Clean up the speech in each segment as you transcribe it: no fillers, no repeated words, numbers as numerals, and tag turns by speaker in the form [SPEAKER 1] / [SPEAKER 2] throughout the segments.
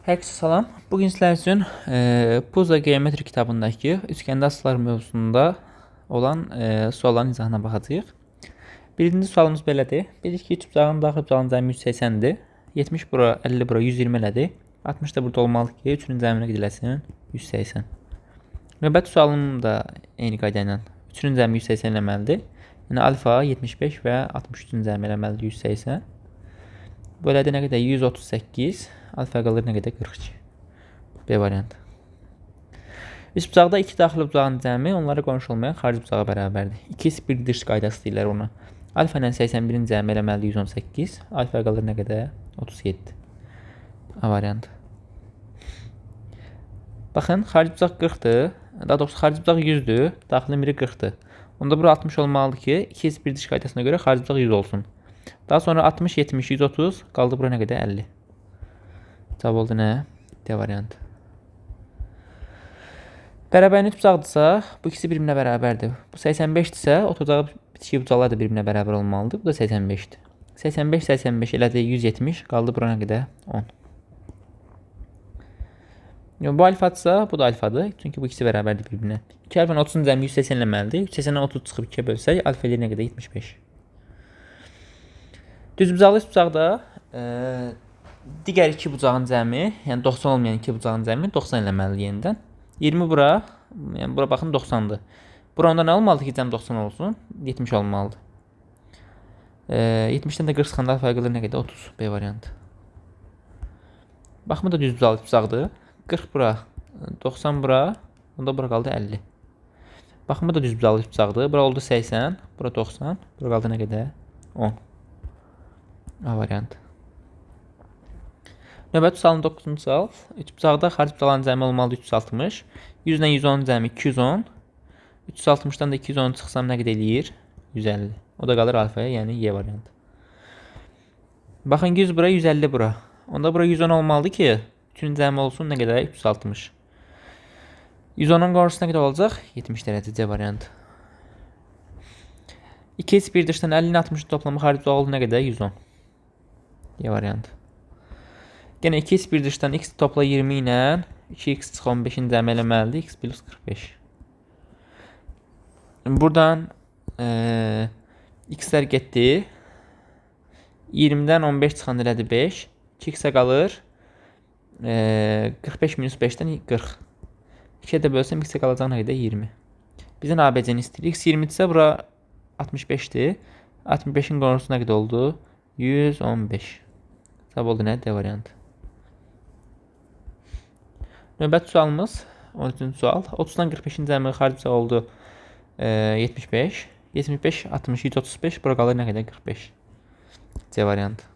[SPEAKER 1] Herkese salam. Bugün sizler üçün Puzzle Geometri kitabındakı üçgəndə asılar mövzusunda olan sualların izahına baxacağıq. Birinci sualımız belədir. Bilir ki, üçbucağın daxil bucağının cəmi 180-dir. 70 bura, 50 bura, 120 elədir. 60 da burada olmalıdır ki, üçünün cəminə gidiləsin 180. Növbəti sualım da eyni qayda ilə üçünün cəmi 180 eləməlidir. Yəni alfa 75 və 63-ün cəmi eləməlidir 180. Belədə nə qədər 138, alfa qalır nə qədər 42. B variantı. Üst bucaqda iki daxili bucağın cəmi onlara qonşu olmayan xarici bucağa bərabərdir. 2 bir dış qaydası deyirlər ona. Alfa ilə 81-in cəmi eləməlidir 118, alfa qalır nə qədər 37. A variantı. Baxın, xarici bucaq 40-dır. Daha doğrusu xarici bucaq 100-dür, daxilin biri 40-dır. Onda bura 60 olmalıdır ki, 2 bir dış qaydasına görə xarici bucaq 100 olsun. Daha sonra 60, 70, 130 qaldı bura nə qədər 50. Cavab oldu nə? D variantı. Bərabərlik bucaqdırsa, bu ikisi bir-birinə bərabərdir. Bu 85-dirsə, oturduğu bitişik bucaqlar da bir-birinə bərabər olmalıdır. Bu da 85-dir. 85, 85 elədi 170, qaldı bura nə qədər? 10. Bu alfadırsa, bu da alfadır. Çünki bu ikisi bərabərdir bir-birinə. 2 alfanın 30-un cəmi 180 eləməlidir. 180-dən 30 çıxıb 2-yə bölsək, alfa eləyir nə qədər? 75. Düz bucaqlı üst bucaqda digər iki bucağın cəmi, yəni 90 olmayan iki bucağın cəmi 90 eləməlidir yenidən. 20 bura, yəni bura baxın 90-dır. Bura onda nə olmalıdır ki, cəm 90 olsun? 70 olmalıdır. 70-dən də 40 çıxanda alfa qalır nə qədər? 30. B variantı. Baxımı da düz bucaqlı bucaqdır. 40 bura, 90 bura, onda bura qaldı 50. Baxımı da düz bucaqlı bucaqdır. Bura oldu 80, bura 90, bura qaldı nə qədər? 10. A variantı. Növbəti sualın 9-cu sual. Üç bucaqda xarici bucaqların cəmi olmalıdır 360. 100 ilə 110 cəmi 210. 360-dan da 210 çıxsam nə qədər eləyir? 150. O da qalır alfaya, yəni Y variantı. Baxın 100 bura, 150 bura. Onda bura 110 olmalıdır ki, üçün cəmi olsun nə qədər? 360. 110-un qarşısı nə qədər olacaq? 70 dərəcə C variantı. 2x bir dışdan 50-nin 60-ın toplamı xarici bucaq oldu nə qədər? 110. Y variantı. Yenə 2x bir dışdan x topla 20 ilə 2x çıx 15-in cəmi eləməlidir. X plus 45. Buradan x-lər getdi. 20-dən 15 çıxan elədi 5. 2x-ə qalır 45 minus 5-dən 40. 2-yə də bölsəm x-ə qalacaq nə qədər? 20. Bizdən ABC-ni istəyirik. X 20-dirsə bura 65-dir. 65-in qonusu nə qədər oldu? 115. Cavab oldu nə? D variantı. Növbəti sualımız 13-cü sual. 30-dan 45-in cəmi xarici bucaq oldu 75. 75, 60, 135. Bura qalır nə qədər? 45. C variantı.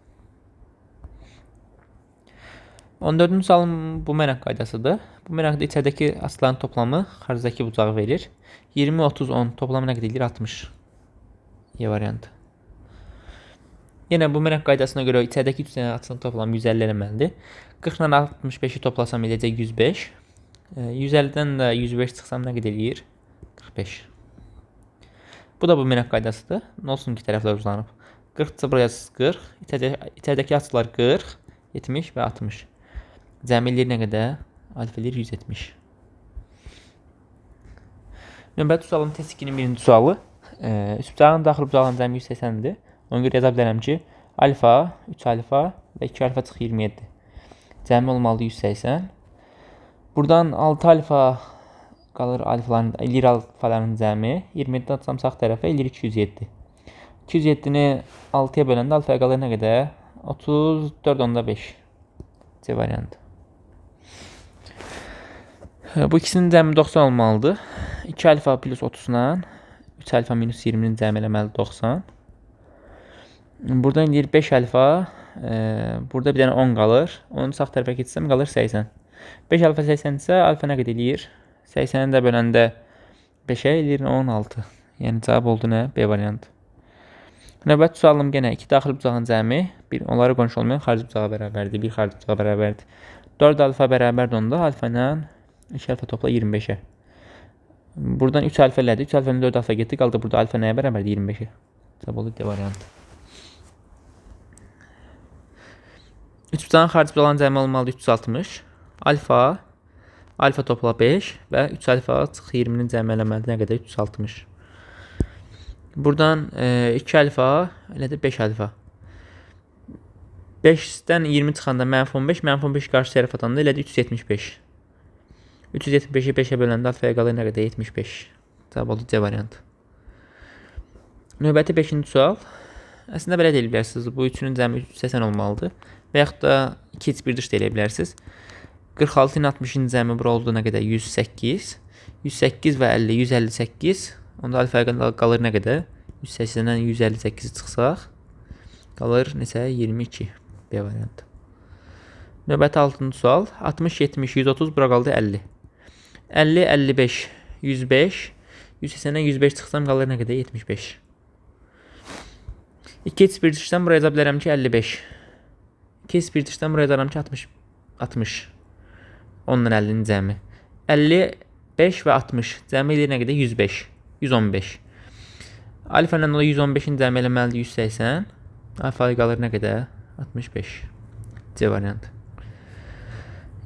[SPEAKER 1] 14-cü sualın bu mənaq qaydasıdır. Bu mənaqda içəridəki asıların toplamı xaricdəki bucağı verir. 20, 30, 10 toplamı nə qədər edir? 60. Y variantı. Yenə bu mənaq qaydasına görə içəridəki 3 dənə asının toplamı 150 eləməlidir. 40 ilə 65-i toplasam eləyəcək 105. 150-dən də 105 çıxsam nə qədər eləyir? 45. Bu da bu mənaq qaydasıdır. Nə olsun ki, tərəflər uzanıb. 40-ca buraya 40. İçəridəki asılar 40, 70 və 60. Cəmi eləyir nə qədər? Alfa eləyir 170. Növbəti sualın test 2-nin birinci sualı. Üst bucağın daxil bucağının cəmi 180-dir. Ona görə yaza bilərəm ki, alfa, 3 alfa və 2 alfa çıx 27. Cəmi olmalıdır 180. Buradan 6 alfa qalır alfaların, eləyir alfaların cəmi. 27-dən atsam sağ tərəfə eləyir 207. 207-ni 6-ya böləndə alfaya qalır nə qədər? 34.5. C variantı. Bu ikisinin cəmi 90 olmalıdır. 2 alfa plus 30-dan 3 alfa minus 20-nin cəmi eləməlidir 90. Buradan eləyir 5 alfa. Burada bir dənə 10 qalır. Onu sağ tərəfə getsəm qalır 80. 5 alfa 80 isə alfa nə qədər eləyir? 80-i də böləndə 5-ə eləyir 16. Yəni cavab oldu nə? B variantı. Növbəti sualım yenə 2 daxil bucağın cəmi, onlara qonşu olmayan xarici bucağa bərabərdir. 1 xarici bucağa bərabərdir. 4 alfa bərabərdir onda. Alfa ilə 2 alfa topla 25-ə. Buradan 3 alfa elədi. 3 alfa ilə 4 alfa getdi. Qaldı burada alfa nəyə bərabərdir? 25-ə. Cavab oldu D variantı. 3 buzağın xarici bucağın cəmi olmalıdır 360. Alfa, alfa topla 5 və 3 alfa çıx 20-nin cəmi eləməlidir nə qədər 360. Buradan 2 alfa elə də 5 alfa. 5-dən 20 çıxanda -15, -15 qarşı tərəf atanda elə də 375. 375-i 5-ə böləndə alfaya qalır nə qədər 75. Cavab oldu C variantı. Növbəti 5-ci sual. Əslində belə deyə bilərsiniz. Bu üçünün cəmi 380 olmalıdır. Və yaxud da 2 dış deyə bilərsiniz. 46-ın 60-ın cəmi bura olduğuna qədər 108. 108 və 50, 158. Onda alfaya qalır nə qədər? 180-dən 158-i çıxsaq qalır neçə? 22. B variantı. Növbəti 6-cı sual. 60, 70, 130 bura qaldı 50. 50, 55, 105. 180-dən 105 çıxsam qalır nə qədər? 75. 2 bir dışdan buraya yaza bilərəm ki 55. 2 bir dışdan buraya yazaram ki 60. 10-dan 50-nin cəmi. 55 və 60 cəmi eləyir nə qədər? 105. 115. Alfa ilə 115-in cəmi eləməlidir 180. Alfa qalır nə qədər? 65. C variantı.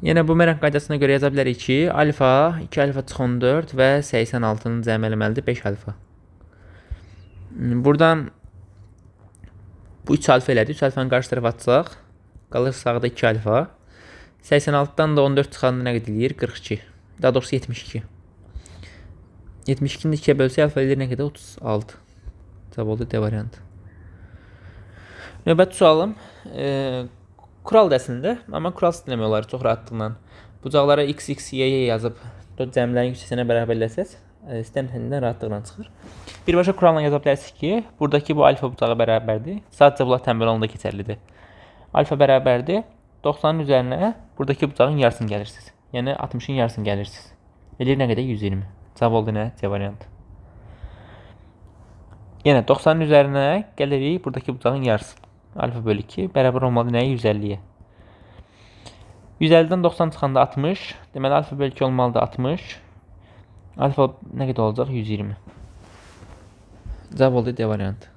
[SPEAKER 1] Yenə bu bumerang qaydasına görə yaza bilərik ki, alfa, 2 alfa çıx 14 və 86-nın cəmi eləməlidir 5 alfa. Buradan bu 3 alfa elədir. 3 alfanın qarşı tərəfə atsaq, qalır sağda 2 alfa. 86-dan da 14 çıxanda nə qədər eləyir? 42. Daha doğrusu 72. 72-ni 2-yə bölsə alfa eləyir nə qədər? 36. Cavab oldu D variantı. Növbəti sualım. Kural dəslində, amma kural sistemi olar çox rahatlıqla. Bucaqlara x, x, y, y yazıb cəmlərin yüksəsinə bərabərləsəz, sistem tənindən rahatlıqla çıxır. Birbaşa kuralla yaza bilərsiniz ki, buradakı bu alfa bucağı bərabərdir. Sadəcə bunlar tənbəl olanda keçərlidir. Alfa bərabərdir. 90-ın üzərinə buradakı bucağın yarısını gəlirsiniz. Yəni 60-ın yarısını gəlirsiniz. Eləyir nə qədər? 120. Cavab oldu nə? C variantı. Yenə 90-ın üzərinə gəlirik buradakı bucağın yarısı. Alfa bölü 2 bərabər olmalı nəyə? 150-yə. 150-dən 90 çıxanda 60. Deməli alfa bölü 2 olmalıdır 60. Alfa nə qədər olacaq? 120. Cavab oldu D variantı.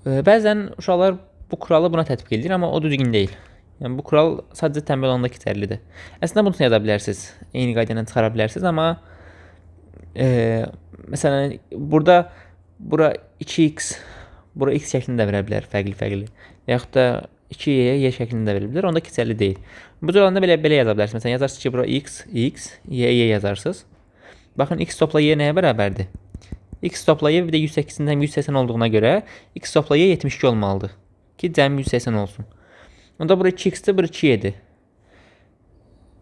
[SPEAKER 1] Bəzən uşaqlar bu kuralı buna tətbiq edir, amma o düzgün deyil. Yəni bu kural sadəcə tənbəl olanda keçərlidir. Əslində bunu yaza bilərsiniz. Eyni qayda ilə çıxara bilərsiniz, amma məsələn burada bura 2x, bura x şəklində də verə bilər, fərqli-fərqli. Yaxud da 2y, y şəklində də verə bilər. Onda keçərli deyil. Bu cür olanda belə yaza bilərsiniz. Məsələn yazarsınız ki, bura x, x, y, y yazarsınız. Baxın x topla y nəyə bərabərdir? X topla y bir də 108-dən 180 olduğuna görə x topla y 72 olmalıdır ki, cəmi 180 olsun. Onda bura 2x-dir, bura 2y-dir.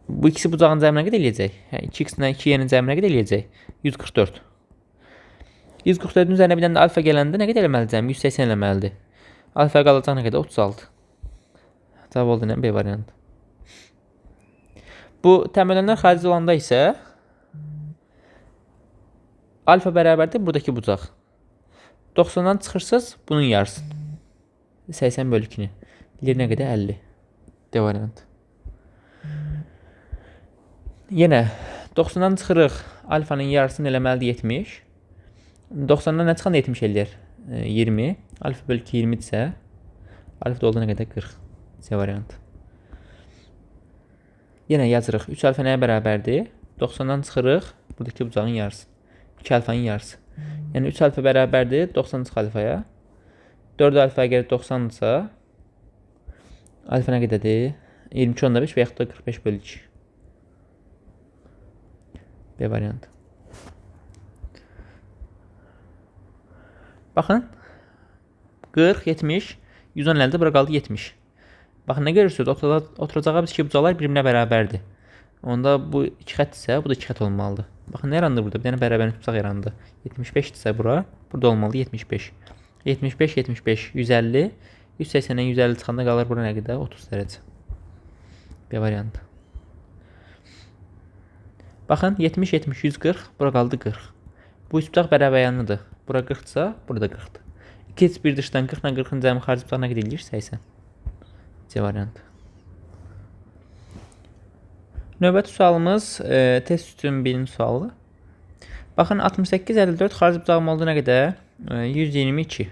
[SPEAKER 1] Bu ikisi bucağın cəmi nə qədər eləyəcək? 2x-lə 2y-nin cəmi nə qədər eləyəcək? 144. 144-ün üzərinə bir dənə də alfa gələndə nə qədər eləməlidir cəmi? 180 eləməlidir. Alfa qalacaq nə qədər? 36. Cavab oldu nə? B variantı. Bu təməllənlər xarici olanda isə alfa bərabərdir buradakı bucaq. 90-dan çıxırsınız bunun yarısı. 80 bölü 2-ni. Bilir nə qədər? 50. D variantı. Yenə 90-dan çıxırıq. Alfanın yarısını eləməlidir 70. 90-dan nə çıxanda 70 eləyir? 20. Alfa bölü 2 20-dirsə alfa da oldu nə qədər? 40. C variantı. Yenə yazırıq. 3 alfa nəyə bərabərdir? 90-dan çıxırıq. Buradakı bucağın yarısı. 2 alfanın yarısı. Yəni 3 alfa bərabərdir 90 çıx alfaya. 4 alfa əgər 90-dırsa alfa nə qədərdir? 22/5 və yaxud da 45 bölü 2. B variantı. Baxın. 40, 70, 110 əldə bura qaldı 70. Baxın nə görürsünüz? Oturacağımız iki bucaqlar bir-birinə bərabərdir. Onda bu 2 xətt isə bu da 2 xətt olmalıdır. Baxın nə yarandı burada? Bir dənə bərabərlik bucaq yarandı. 75-dirsə bura, burada olmalı 75. 75, 75, 150, 180-dən 150 çıxanda qalır bura nə qədər? 30 dərəcə. B variantı. Baxın 70, 70, 140, bura qaldı 40. Bu üç bucaq bərabər yanlıdır. Bura 40-dırsa, burada 40-dır. 2 bir dışdan 40 ilə 40-ın cəmi xarici bucaq nə qədər eləyir? 80. C variantı. Növbəti sualımız test üçün birinci sualı. Baxın 68, 54 xarici bucağım oldu nə qədər? 122.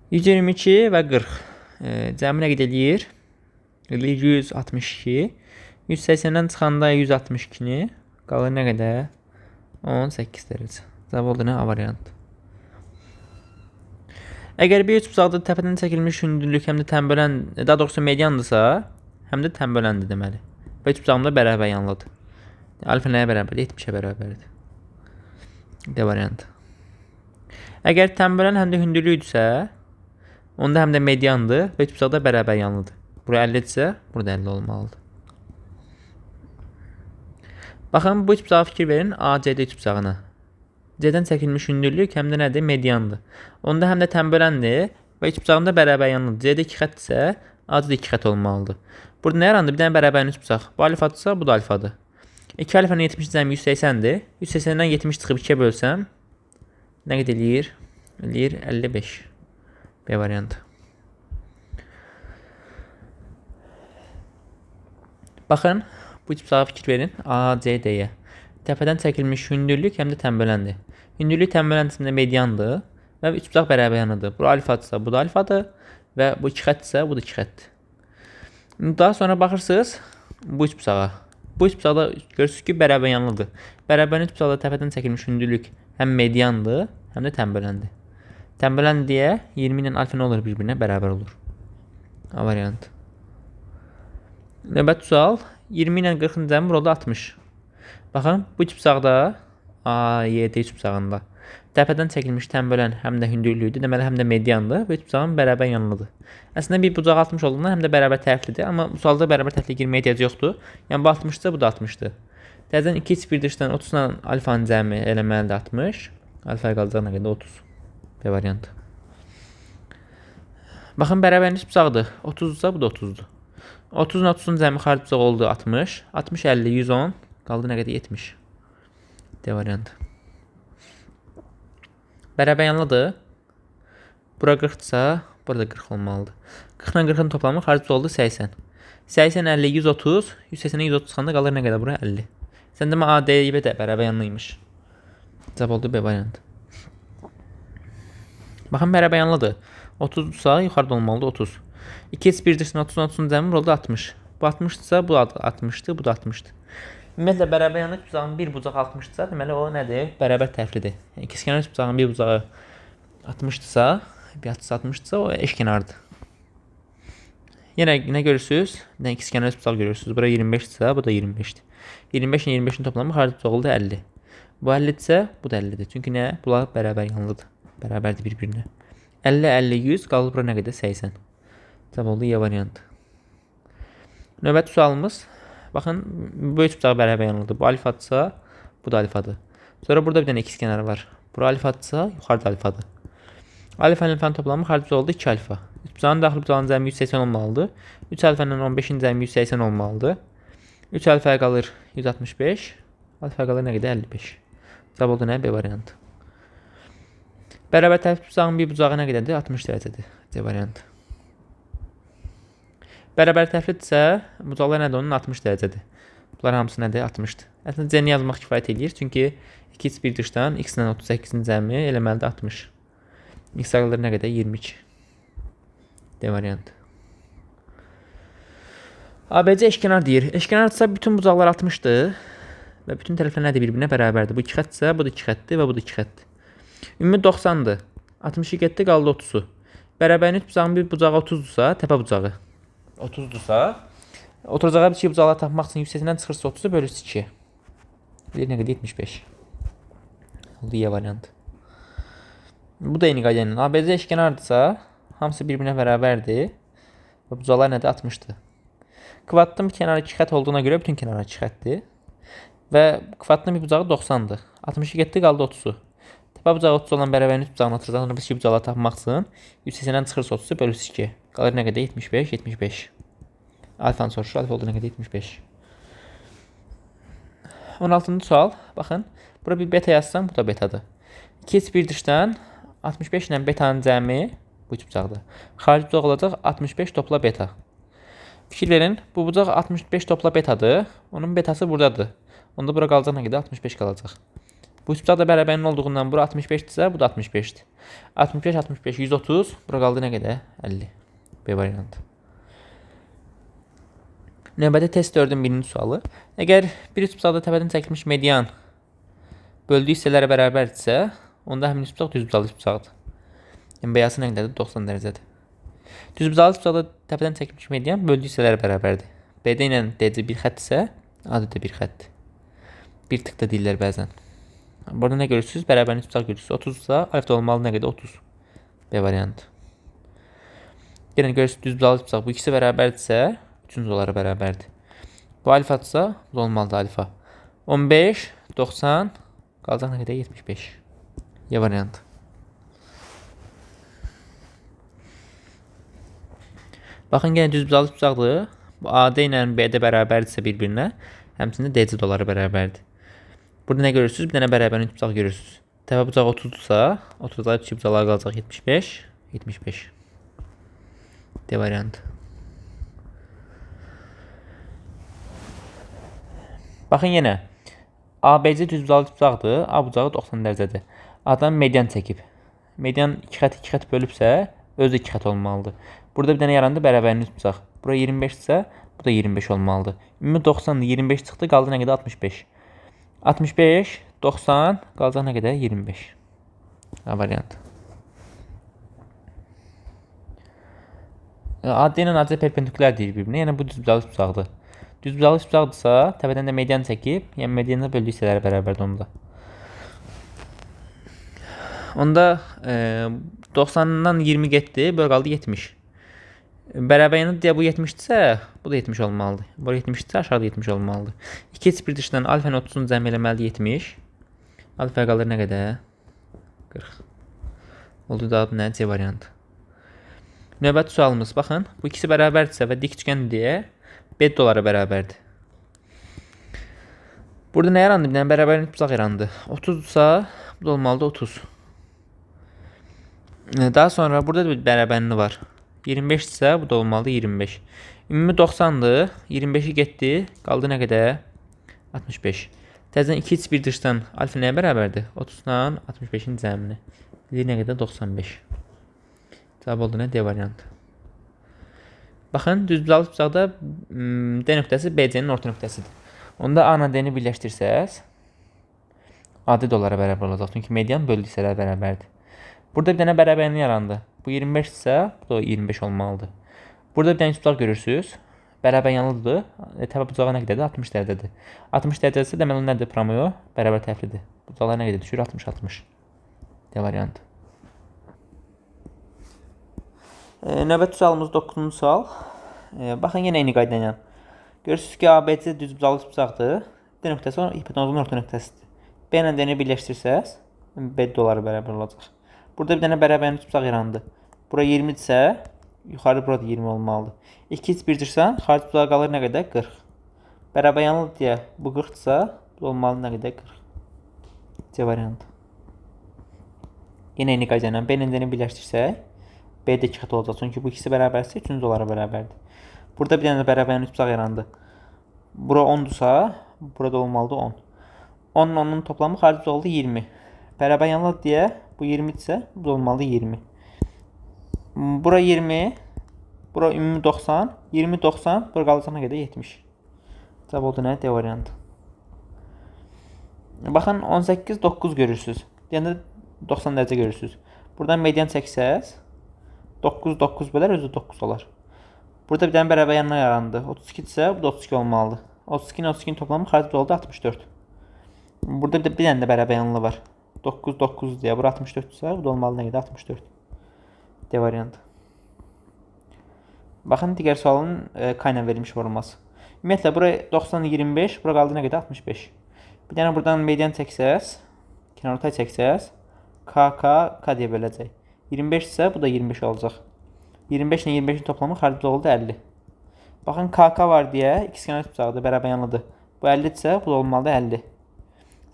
[SPEAKER 1] 122 və 40. Cəmi nə qədər eləyir? 162. 180-dən çıxanda 162-ni qalır nə qədər? 18 dərəcə. Cavab oldu nə? A variantı. Əgər bir üçbucaqda təpədən çəkilmiş hündürlük həm də tənbölən, daha doğrusu mediandırsa, həm də tənböləndir deməli. Və üçbucağımda bərabər yanlıdır. Alfa nəyə bərabərdir? 70-ə bərabərdir. D variantı. Əgər tənbölən həm də hündürlükdürsə, onda həm də mediandır və üçbucaqda bərabər yanlıdır. Bura 50-dirsə, burada 50 olmalıdır. Baxın, bu üçbucağa fikir verin ACD üçbucağına. C-dən çəkilmiş hündürlük həm də nədir? Mediandır. Onda həm də tənböləndir və üçbucağında bərabər yanlıdır. C-də 2 xətdirsə, AC-də 2 xət olmalıdır. Burada nə yarandı? Bir dənə bərabərli üçbucaq. Bu alfadırsa, bu da alfadır. 2 alfanın 70 cəmi 180-dir. 180-dən 70 çıxıb 2-yə bölsəm, nə qədər eləyir? Eləyir 55. B variantı. Baxın, bu üçbucağa fikir verin. ACD-yə. Təpədən çəkilmiş hündürlük həm də tənböləndir. Hündürlük tənböləndir, mediandır və üçbucaq bərabər yanıdır. Bu alfadırsa, bu da alfadır və bu 2 xətdirsə, bu da 2 xətdir. Daha sonra baxırsınız bu üçbucağa. Bu üçbucaqda görürsünüz ki, bərabər yanlıdır. Bərabərli üçbucaqda təpədən çəkilmiş hündürlük həm mediandır, həm də tənböləndir. Tənbölən deyə 20 ilə alfa nə olur? Bir-birinə bərabər olur. A variantı. Növbəti sual. 20 ilə 40-ın cəmi burada 60. Baxın, bu üçbucaqda AYD üçbucağında təpədən çəkilmiş tənbölən həm də hündürlüydür, deməli həm də mediandır və üçbucağın bərabər yanlıdır. Əslində bir bucaq 60 olduğundan həm də bərabər tərəflidir, amma bu sualda bərabər tərəfliyə girməyə ehtiyac yoxdur. Yəni bu 60-dırsa, bu da 60-dır. Təzədən 2 1 dışdan 30-la alfanın cəmi eləməlidir 60. Alfa qalacaq nə qədər? 30. B variantı. Baxın, bərabərli üçbucaqdır. 30-dursa, bu da 30-dur. 30-un 30-un cəmi xarici bucaq oldu 60. 60 50 110 qaldı nə qədər? 70. D variantı. Bərabər yanlıdır. Bura 40-dırsa, burada 40 olmalıdır. 40-la 40-ın toplamı xarici oldu 80. 80 50 130, 180-ə 130 çıxanda qalır nə qədər bura? 50. Sən demə A, D, B də bərabər yanlıymış. Cavab oldu B variantı. Baxın, bərabər yanlıdır. 30-dursa, yuxarıda olmalıdır 30. 2 1 dışdan 30-un 30-un cəmi burada 60. Bu 60-dırsa, bu 60-dır, bu da 60-dır. Ümumiyyətlə, bərabər yanlıq bucağın bir bucaq 60-dırsa, deməli o nədir? Bərabər tərəflidir. Yəni, ikizkenar bucağın bir bucağı 60-dırsa, bir açısı 60-dırsa, o eşkenardır. Yenə nə görürsünüz? Nə ikizkenar bucaq görürsünüz. Bura 25-dirsə, bu da 25-dir. 25 ilə 25-in toplamı xarici bucaq oldu 50. Bu 50-dirsə, bu da 50-dir. Çünki nə? Bunlar bərabər yanlıdır. Bərabərdir bir-birinə. 50, 50, 100 qalır bura nə qədər? 80. Cavab oldu Y variantı. Növbəti sualımız. Baxın, bu üçbucağı bərabər yanlıdır. Bu alfadırsa, bu da alfadır. Sonra burada bir dənə ikizkenar var. Bura alfadırsa, yuxarıda alfadır. Alfa ilə alfanın toplamı xarici oldu 2 alfa. Üçbucağın daxili bucağının cəmi 180 olmalıdır. 3 alfa ilə 15-in cəmi 180 olmalıdır. 3 alfaya qalır 165. Alfaya qalır nə qədər? 55. Cavab oldu nə? B variantı. Bərabər tərəf bucağın bir bucağı nə qədərdir? 60 dərəcədir. C variantı. Bərabər tərəflidirsə, bucaqlar nədir? Onun 60 dərəcədir. Bunlar hamısı nədir? 60-dır. Əslində C-ni yazmaq kifayət edir. Çünki 2 1 dışdan x ilə 38-in cəmi eləməlidir 60. X qalır nə qədər? 22. D variantı. ABC eşkenar deyir. Eşkenardırsa bütün bucaqlar 60-dır və bütün tərəflər nədir? Bir-birinə bərabərdir. Bu 2 xətdirsə, bu da 2 xətdir və bu da 2 xətdir. Ümumi 90-dır. 62 getdi, qaldı 30-u. Bərabərli bucağın bir bucağı 30-dursa, təpə bucağı 30-dursa, oturacağı bir bucaqları tapmaq üçün 180-dən çıxırsa 30-u bölürsə 2. Bir nə qədər? 75. Oldu Y variantı. Bu da eyni qayda ilə. ABC eşkenardırsa, hamısı bir-birinə bərabərdir və bucaqlar nədir? 60-dır. Kvadratın bir kənarı 2 xət olduğuna görə bütün kənarı 2 xətdir və kvadratın bir bucağı 90-dır. 62 getdi, qaldı 30-u. Təpə bucağı 30 olan bərabərli bucağını atırsan, sonra bir bucaqları tapmaq üçün 180-dən çıxırsa 30-u bölürsə 2. Qalır nə qədər? 75, 75. Alfanı soruşur, alfa oldu nə qədər? 75. 16-cı sual. Baxın, bura bir beta yazsam, bu da betadır. 2 1 dışdan 65 ilə betanın cəmi bu üç bucaqdır. Xarici bucaq olacaq 65 topla beta. Fikir verin, bu bucaq 65 topla betadır. Onun betası buradadır. Onda bura qalacaq nə qədər? 65 qalacaq. Bu üç bucaq da bərabərinin olduğundan bura 65-dirsə, bu da 65-dir. 65, 65, 130. Bura qaldı nə qədər? 50. B variantı. Növbəti test 4-ün birinci sualı. Əgər bir üç bucaqda təpədən çəkilmiş median böldüyü hissələrə bərabərdirsə, onda həmin üç bucaq düzbucaqlı üç bucaqdır. Yəni beyazı nə qədərdir? 90 dərəcədir. Düzbucaqlı üç bucaqda təpədən çəkilmiş median böldüyü hissələrə bərabərdir. BD ilə DC bir xəttdirsə, AD də bir xəttdir. Bir tık da deyirlər bəzən. Burada nə görürsünüz? Bərabərlik üç bucaq görürsünüz. 30-sa alfa olmalı nə qədər? 30. B variantı. Yenə görürsünüz düzbucaqlı üç bucaq bu ikisi bərabərdirsə, üçüncü onlara bərabərdir. Bu alfadırsa, bu olmalıdır alfa. 15, 90, qalacaq nə qədər? 75. Y variantı. Baxın, yenə düzbucaqlı üç bucaqdır. Bu AD ilə BD bərabərdirsə bir-birinə, həmçində DC də onlara bərabərdir. Burada nə görürsünüz? Bir dənə bərabərlik üç bucaq görürsünüz. Təpə bucaq 30-dursa, 30-da kiçik bucaqlar qalacaq 75, 75. D variantı. Baxın yenə. ABC düzbucaqlı üç bucaqdır. A bucağı 90 dərəcədir. Adam median çəkib. Median 2 xət 2 xət bölübsə, özü 2 xət olmalıdır. Burada bir dənə yarandı bərabərlik üç bucaq. Bura 25-dirsə, bu da 25 olmalıdır. Ümumi 90-dır, 25 çıxdı, qaldı nə qədər? 65. 65, 90, qalacaq nə qədər? 25. A variantı. AD ilə AC perpendikulyar deyir bir-birinə, yəni bu düzbucaqlı üç bucaqdır. Düzbucaqlı üç bucaqdırsa, təpədən də median çəkib, yəni medianla böldüyü hissələrə bərabərdir onda. Onda 90-dan 20 getdi, bura qaldı 70. Bərabər yanı deyə bu 70-dirsə, bu da 70 olmalıdır. Bu 70-dirsə, aşağıda 70 olmalıdır. 2 heç bir dışdan alfanın 30-unu cəm eləməlidir 70. Alfa qalır nə qədər? 40. Oldu da nə? C variantı. Növbəti sualımız, baxın. Bu ikisi bərabərdirsə və dik üçgəndir deyə B dolara bərabərdir. Burada nə yarandı? Bir dənə bərabərlik bucaq yarandı. 30-dursa, bu da olmalıdır 30. Daha sonra burada da bir bərabərliyi var. 25-dirsə, bu da olmalıdır 25. Ümumi 90-dır. 25-i getdi. Qaldı nə qədər? 65. Təzədən 2 heç bir dışdan alfa nəyə bərabərdir? 30-dan 65-in cəmini. Bilir nə qədər? 95. Cavab oldu nə? D variantı. Baxın, düzbucaqlı üç bucaqda D nöqtəsi BC-nin orta nöqtəsidir. Onda A ilə D-ni birləşdirsəz, AD də onlara bərabər olacaq. Çünki median böldüyü hissələr bərabərdir. Burada bir dənə bərabərlik yarandı. Bu 25-dirsə, bu da 25 olmalıdır. Burada bir dənə üç bucaq görürsünüz. Bərabər yanlıdır. Təpə bucağı nə qədərdir? 60 dərəcədir. 60 dərəcədirsə, deməli nədir? Promoyo bərabər tərəflidir. Bucaqlar nə qədər düşür? 60-60. D variantı. Növbəti sualımız 9-cu sual. Baxın, yenə eyni qayda ilə. Görürsünüz ki, ABC düzbucaqlı üç bucaqdır. D nöqtəsi hipotenuzun orta nöqtəsidir. B ilə D-ni birləşdirsəz, B doları bərabər olacaq. Burada bir dənə bərabərlik üç bucaq yarandı. Bura 20-dirsə, yuxarı burada 20 olmalıdır. 2 heç birdirsə, xarici bucağa qalır nə qədər? 40. Bərabər yanlıdır deyə bu 40-dırsa, bu olmalı nə qədər? 40. C variantı. Yenə eyni qayda ilə B ilə D-ni birləşdirsək, B də 2 xət olacaq. Çünki bu ikisi bərabərsə, üçüncü onlara bərabərdir. Burada bir dənə bərabərlik üç bucaq yarandı. Bura 10-dursa, burada olmalıdır 10. 10-un 10-un toplamı xarici bucaq oldu 20. Bərabər yanlıdır deyə bu 20-dirsə, bu da olmalıdır 20. Bura 20, bura ümumi 90, 20, 90, bura qalacaq nə qədər? 70. Cavab oldu nə? D variantı. Baxın, 18, 9 görürsünüz. Yəni 90 dərəcə görürsünüz. Buradan median çəksəz, 9, 9 bölər, özü 9 olar. Burada bir dənə bərabər yanına yarandı. 32-dirsə, bu da 32 olmalıdır. 32 ilə 32-nin toplamı xarici oldu 64. Burada bir dənə də bərabər yanlı var. 9, 9 deyə, bura 64-dirsə, bu da olmalı nə qədər? 64. D variantı. Baxın, digər sualın K ilə verilmiş forması. Ümumiyyətlə, bura 90, 25, bura qaldı nə qədər? 65. Bir dənə buradan median çəksəz, kənarortay çəksəz, K deyə böləcək. 25 isə, bu da 25 olacaq. 25 ilə 25-in toplamı xarici oldu 50. Baxın, KK var deyə, ikizkenar üç bucaqdır, bərabər yanlıdır. Bu 50-dirsə, bu da olmalıdır 50.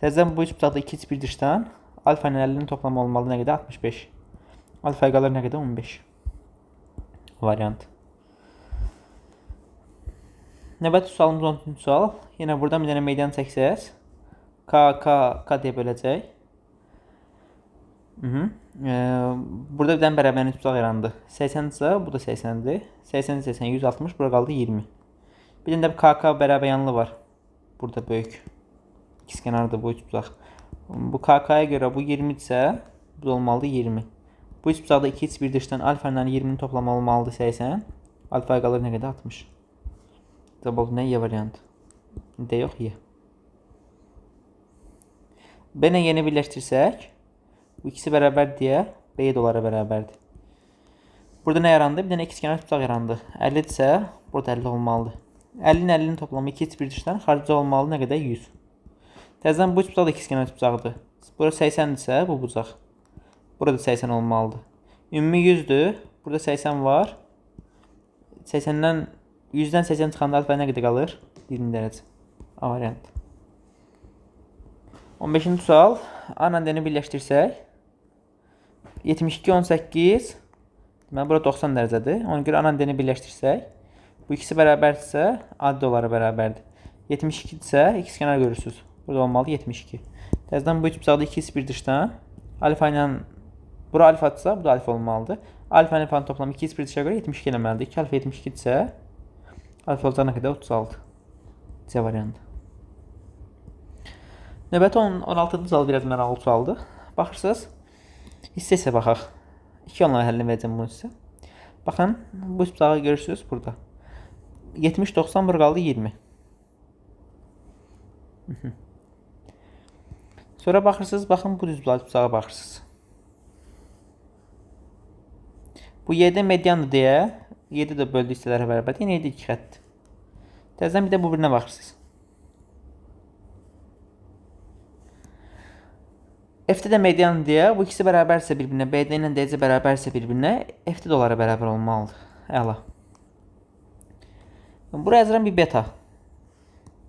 [SPEAKER 1] Təzədən bu üç bucaqda 2 heç bir dışdan, alfa ilə 50-nin toplamı olmalı nə qədər? 65. Alfa qalır nə qədər? 15. Variant. Növbəti sualımız 13-cü sual. Yenə buradan bir dənə median çəksəz, K deyə böləcək. Burada bir dənə bərabərlik tutaq yarandı. 80-dirsə, bu da 80-dir. 80, 160, bura qaldı 20. Bir dənə də KK bərabər yanlı var. Burada böyük. İkizkənardır bu üçbucaq. Bu KK-ya görə bu 20-dirsə, bu da olmalıdır 20. Bu üçbucaqda 2x bir dışdan alfa ilə 20-nin toplamı olmalıdır 80. Alfaya qalır nə qədər? 60. Cavab oldu nə? Y variantı. D yox, Y. B ilə yeni birləşdirsək, bu ikisi bərabər deyə B də onlara bərabərdir. Burada nə yarandı? Bir dənə ikizkenar üçbucaq yarandı. 50-dirsə, burada 50 olmalıdır. 50-nin 50-nin toplamı 2x bir dışdan xarici olmalı nə qədər? 100. Təzədən bu üçbucaq da ikizkenar üçbucaqdır. Burada 80-dirsə, bu bucaq. Burada 80 olmalıdır. Ümumi 100-dür. Burada 80 var. 80-dən 100-dən 80 çıxanda alfa nə qədər qalır? 20 dərəcə. A variantı. 15-ci sual. A ilə D-ni birləşdirsək, 72, 18, deməli, bura 90 dərəcədir. Ona görə A ilə D-ni birləşdirsək, bu ikisi bərabərdirsə, A da onlara bərabərdir. 72-dirsə, ikizkenar görürsünüz. Burada olmalı 72. Təzədən bu üçbucaqda 2x bir dışdan, alfa ilə, bura alfadırsa, bu da alfa olmalıdır. Alfa ilə alfanın toplamı 2x bir dışa görə 72 eləməlidir. 2 alfa 72-dirsə, alfa olacaq nə qədər? 36. C variantı. Növbəti 16-cı sual biraz maraqlı sualdır. Baxırsınız, hissə baxaq. 2 onların həllini verəcəm bunu sizə. Baxın, bu üçbucağı görürsünüz burada. 70, 90, bura qaldı 20. Sonra baxırsınız, baxın bu düz üçbucağa baxırsınız. Bu 7 mediandır deyə, 7 də böldü hissələrə bərabərdir. Yenə 7 2 xətdir. Təzədən bir də bu birinə baxırsınız. F-də də median deyə, bu ikisi bərabərsə bir-birinə, BD ilə DC bərabərsə bir-birinə, F-də də onlara bərabər olmalıdır. Əla. Buraya yazıram bir beta.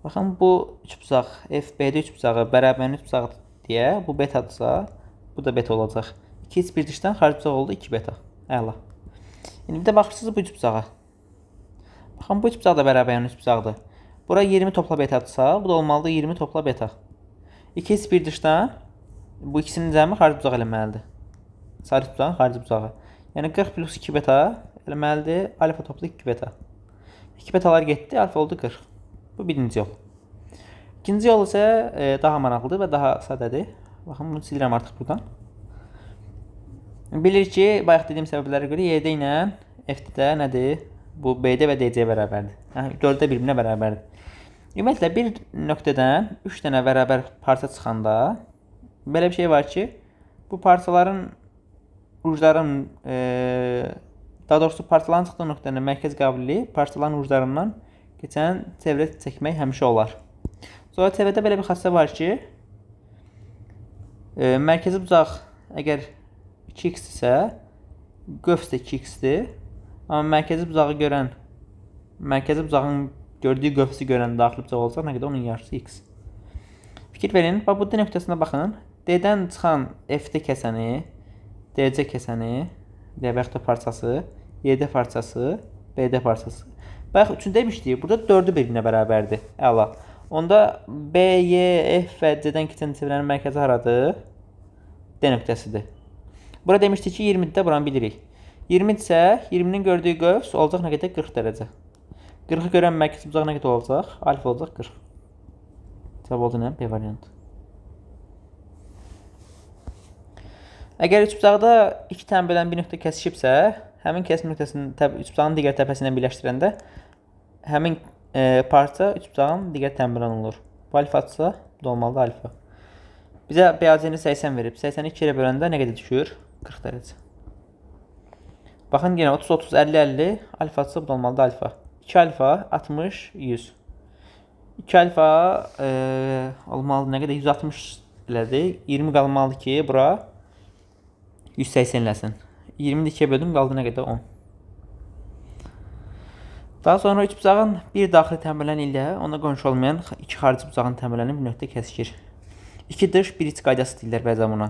[SPEAKER 1] Baxın, bu üçbucaq, FBD üçbucağı bərabərlik üçbucağı deyə, bu betadırsa, bu da beta olacaq. 2x bir dışdan xarici bucaq oldu 2 beta. Əla. İndi bir də baxırsınız bu üçbucağa. Baxın, bu üçbucaq da bərabərlik üçbucaqdır. Bura 20 topla betadırsa, bu da olmalıdır 20 topla beta. 2x bir dışdan, bu ikisinin cəmi xarici bucaq eləməlidir. Sarı bucağın xarici bucağı. Yəni 40 plus 2 beta eləməlidir. Alfa toplu 2 beta. 2 betalar getdi, alfa oldu 40. Bu birinci yol. İkinci yol isə daha maraqlıdır və daha sadədir. Baxın, bunu silirəm artıq buradan. Bilir ki, bayaq dediyim səbəblərə görə YD ilə FD nədir? Bu BD və DC bərabərdir. Yəni 4-də bir-birinə bərabərdir. Ümumiyyətlə, bir nöqtədən 3 dənə bərabər parça çıxanda belə bir şey var ki, bu parçaların ucların, daha doğrusu parçaların çıxdığı nöqtənin mərkəz qabiliyi parçaların uclarından keçən çevrə çəkmək həmişə olar. Sonra çevrədə belə bir xassə var ki, mərkəzi bucaq əgər 2x isə, qövs də 2x-dir. Amma mərkəzi bucağı görən, mərkəzi bucağın gördüyü qövsü görən daxili bucaq olsa, nə qədər onun yarısı x. Fikir verin, bu D nöqtəsinə baxın. D-dən çıxan F-də kəsəni, DC kəsəni, D-bəxtə parçası, YD parçası, BD parçası. Bayaq 3-cü demişdik, burada 4-ü bir-birinə bərabərdir. Əla. Onda B, Y, F və C-dən keçən çevrənin mərkəzi haradır? D nöqtəsidir. Burada demişdik ki, 20-də buranı bilirik. 20-dirsə, 20-nin gördüyü qövs olacaq nə qədər? 40 dərəcə. 40-ı görən mərkəzi bucaq nə qədər olacaq? Alfa olacaq 40. Cavab oldu nə? B variantı. Əgər üçbucaqda 2 tənbələn bir nöqtə kəsişibsə, həmin kəsim nöqtəsinin üçbucağın digər təpəsindən birləşdirəndə həmin parça üçbucağın digər tənbələn olur. Bu alfadırsa, bu da olmalıdır alfa. Bizə BAC-ni 80 verib. 80-i 2 ilə böləndə nə qədər düşür? 40 dərəcə. Baxın, yenə 30, 30, 50, 50. Alfadırsa, bu da olmalıdır alfa. 2 alfa, 60, 100. 2 alfa olmalıdır nə qədər? 160 elədir. 20 qalmalıdır ki, bura 180 eləsin. 20-də 2-yə böldüm, qaldı nə qədər? 10. Daha sonra üçbucağın bir daxili tənbələni ilə ona qonşu olmayan iki xarici bucağın tənbələni bir nöqtə kəsişir. 2 dış, 1 iç qaydası deyirlər bəzən buna.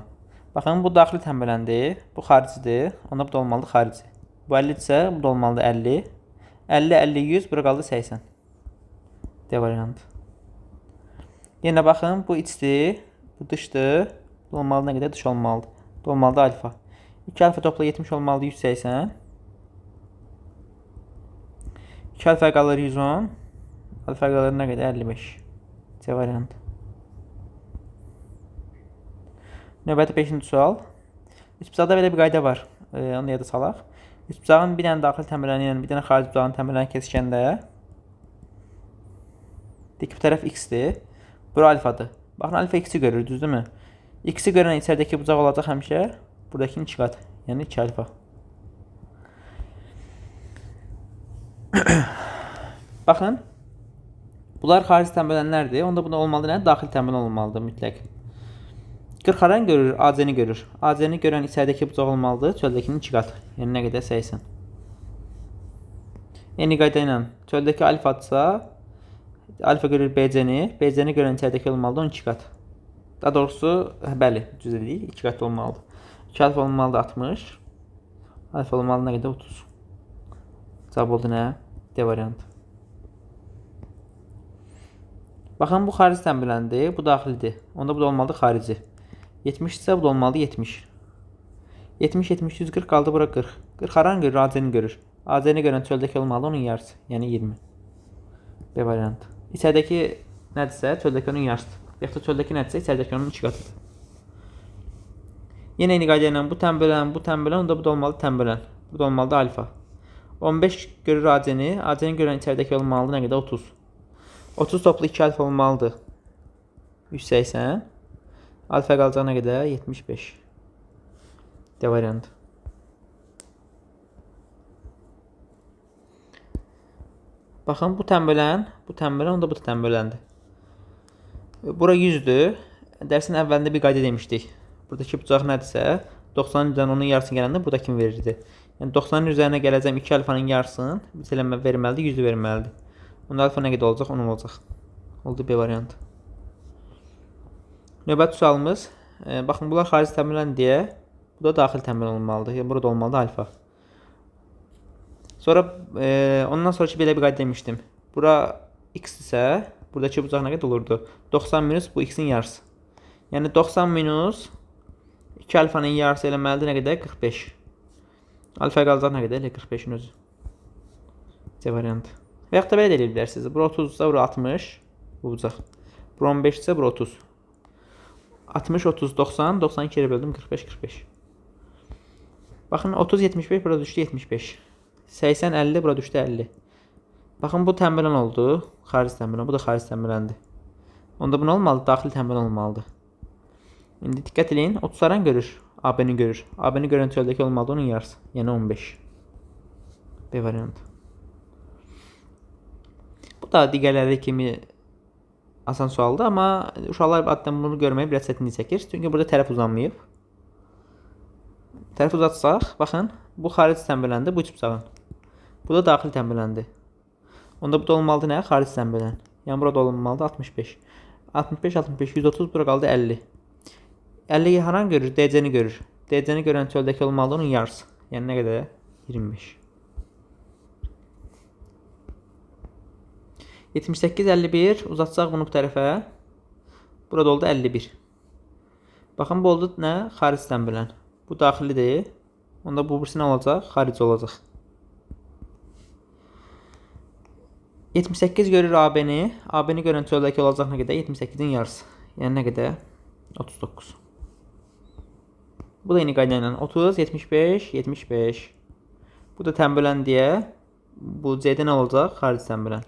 [SPEAKER 1] Baxın, bu daxili tənbələndir, bu xaricidir. Onda bu da olmalıdır xarici. Bu 50-dirsə, bu da olmalıdır 50. 50, 50, 100, bura qaldı 80. D variantı. Yenə baxın, bu içdir, bu dışdır. Bu olmalı nə qədər? Dış olmalıdır. Bu olmalıdır alfa. 2 alfa topla 70 olmalıdır 180. 2 alfa qalır 110. Alfa qalır nə qədər? 55. C variantı. Növbəti 5-ci sual. Üçbucaqda belə bir qayda var. Onu yada salaq. Üçbucağın bir dənə daxil təmirləni, yəni bir dənə xarici bucağın təmirləni kəsişəndə dik bu tərəf x-dir. Bura alfadır. Baxın, alfa x-i görür, düzdürmü? X-i görən içəridəki bucaq olacaq həmişə buradakının 2 qat. Yəni 2 alfa. Baxın. Bunlar xarici təmirlənlərdir. Onda bunda olmalıdır nə? Daxil təmirlən olmalıdır mütləq. 40 haran görür? AC-ni görür. AC-ni görən içəridəki bucaq olmalıdır. Çöldəkinin 2 qat. Yəni nə qədər? 80. Eyni qayda ilə çöldəki alfadsa alfa görür BC-ni. BC-ni görən içəridəki olmalıdır 12 qat. Daha doğrusu, bəli, düz deyil. 2 qat olmalıdır. 2 alfa olmalıdır 60. Alfa olmalıdır nə qədər? 30. Cavab oldu nə? D variantı. Baxın, bu xarici təmirləndir, bu daxilidir. Onda bu da olmalıdır xarici. 70 isə bu da olmalıdır 70. 70, 70, 140 qaldı bura 40. 40 haranı görür? AC-ni görür. AC-ni görən çöldəki olmalıdır onun yarısı. Yəni 20. B variantı. İçəridəki nədirsə, çöldəki onun yarısıdır. Yaxud da çöldəki nədirsə, içəridəki onun 2 qatıdır. Yenə eyni qayda ilə bu təmbölən, onda bu da olmalıdır təmbölən. Bu da olmalıdır alfa. 15 görür AC-ni. AC-ni görən içəridəki olmalıdır nə qədər? 30. 30 toplu 2 alfa olmalıdır 180. Alfa qalacaq nə qədər? 75. D variantı. Baxın, bu təmbölən, onda bu da təmböləndir. Bura 100-dür. Dərsin əvvəlində bir qayda demişdik. Buradakı bucaq nədirsə, 90-ın üzərinə onun yarısını gələndə burada kim verirdi? Yəni 90-ın üzərinə gələcəm 2 alfanın yarısını biz eləmə verməlidir, 100-ü verməlidir. Onda alfa nə qədər olacaq? 10 olacaq. Oldu B variantı. Növbəti sualımız. Baxın, bunlar xarici təmirlən deyə bu da daxil təmirlən olmalıdır. Yəni burada olmalıdır alfa. Sonra ondan sonraki belə bir qayda demişdim. Bura x isə buradakı bucaq nə qədər olurdu? 90 minus bu x-in yarısı. Yəni 90 minus 2 alfanın yarısı eləməlidir nə qədər? 45. Alfa qalacaq nə qədər? 45-in özü. C variantı. Və yaxud da belə deyə bilərsiniz. Bura 30 isə bura 60. Bu bucaq. Bura 15 isə bura 30. 60, 30, 90. 92 ilə böldüm 45, 45. Baxın, 30, 75 bura düşdü 75. 80, 50 bura düşdü 50. Baxın, bu təmirlən oldu. Xarici təmirlən. Bu da xarici təmirləndir. Onda bu nə olmalıdır? Daxil təmirlən olmalıdır. İndi diqqət edin. 30-ların görür. AB-ni görür. AB-ni görən çöldəki olmalıdır onun yarısı. Yəni 15. B variantı. Bu da digərləri kimi asan sualdır, amma uşaqlar adətən bunu görməyə biraz çətinlik çəkir. Çünki burada tərəf uzanmayıb. Tərəf uzatsaq, baxın, bu xarici təmböləndir, bu üçbucağın. Bu da daxil təmböləndir. Onda bu da olmalıdır nə? Xarici təmbölən. Yəni burada olmalıdır 65. 65, 65, 130, bura qaldı 50. 50-yi haran görür? DC-ni görür. DC-ni görən çöldəki olmalıdır onun yarısı. Yəni nə qədər? 25. 78, 51. Uzatsaq bunu bu tərəfə. Burada oldu 51. Baxın, bu oldu nə? Xarici təmbölən. Bu daxilidir. Onda bu birisi nə olacaq? Xarici olacaq. 78 görür AB-ni. AB-ni görən çöldəki olacaq nə qədər? 78-in yarısı. Yəni nə qədər? 39. Bu da eyni qayda ilə 30, 75, 75. Bu da təmbölən deyə bu C-də nə olacaq? Xarici təmbölən.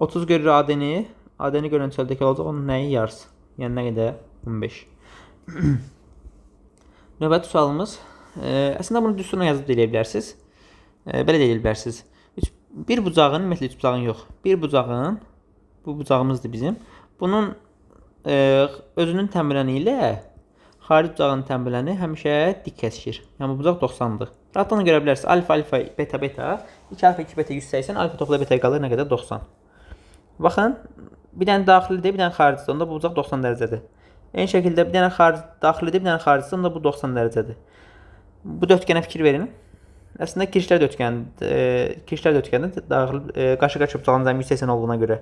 [SPEAKER 1] 30 görür AD-ni. AD-ni görən çöldəki olacaq onun nəyi? Yarısı. Yəni nə qədər? 15. Növbəti sualımız. Əslində bunu düsturuna yazıb deyə bilərsiniz. Belə deyə bilərsiniz. Bir bucağın, ümumiyyətlə üç bucağın yox. Bir bucağın, bu bucağımızdır bizim. Bunun özünün təmbirəni ilə xarici bucağın təmbirəni həmişə dik kəsişir. Yəni bu bucaq 90-dır. Rahatlıqla görə bilərsiniz. Alfa, alfa, beta, beta. 2 alfa, 2 beta 180. Alfa topla beta qalır nə qədər? 90. Baxın, bir dənə daxilidir, bir dənə xaricidir. Onda bu bucaq 90 dərəcədir. Eyni şəkildə bir dənə daxilidir, bir dənə xaricidir. Onda bu 90 dərəcədir. Bu dörtgənə fikir verin. Əslində kirişlər dörtgənidir. Kirişlər dörtgənidir. Daxil qaşı-qaşı bucağın cəmi 180 olduğuna görə.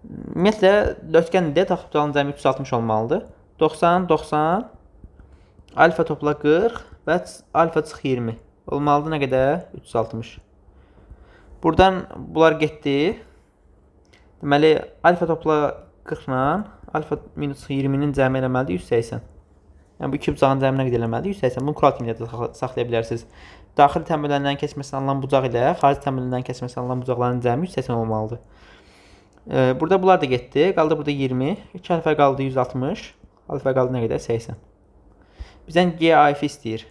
[SPEAKER 1] Ümumiyyətlə dörtgəndir, taxıl bıçağının cəmi 360 olmalıdır. 90, 90, alfa topla 40 və alfa çıx 20. Olmalıdır nə qədər? 360. Buradan bunlar getdi. Deməli, alfa topla 40 ilə alfa minus 20-nin cəmi eləməlidir 180. Yəni, bu iki bucağın cəmi nə qədər eləməlidir? 180. Bunu kural kimi də saxlaya bilərsiniz. Daxili təmirlərindən keçməsi alınan bucaq ilə xarici təmirlərindən keçməsi alınan bucaqların cəmi 180 olmalıdır. Burada bunlar da getdi. Qaldı burada 20. 2 alfa qaldı 160. Alfa qaldı nə qədər? 80. Bizdən GAF istəyir.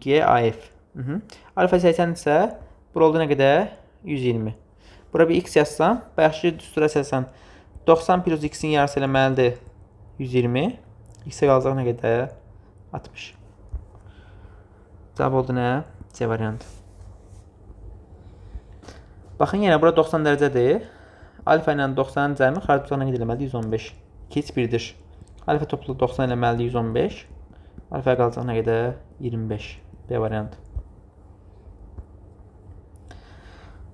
[SPEAKER 1] GAF. Alfa 80 isə bura oldu nə qədər? 120. Bura bir x yazsam, bayaqki düstura əsasən 90 plus x-in yarısı eləməlidir 120. X-ə qalacaq nə qədər? 60. Cavab oldu nə? C variantı. Baxın, yenə bura 90 dərəcədir. Alfa ilə 90-ın cəmi xarici bucaq nə qədər eləməlidir? 115. 2 1-dir. Alfa toplu 90 eləməlidir 115. Alfa qalacaq nə qədər? 25. B variantı.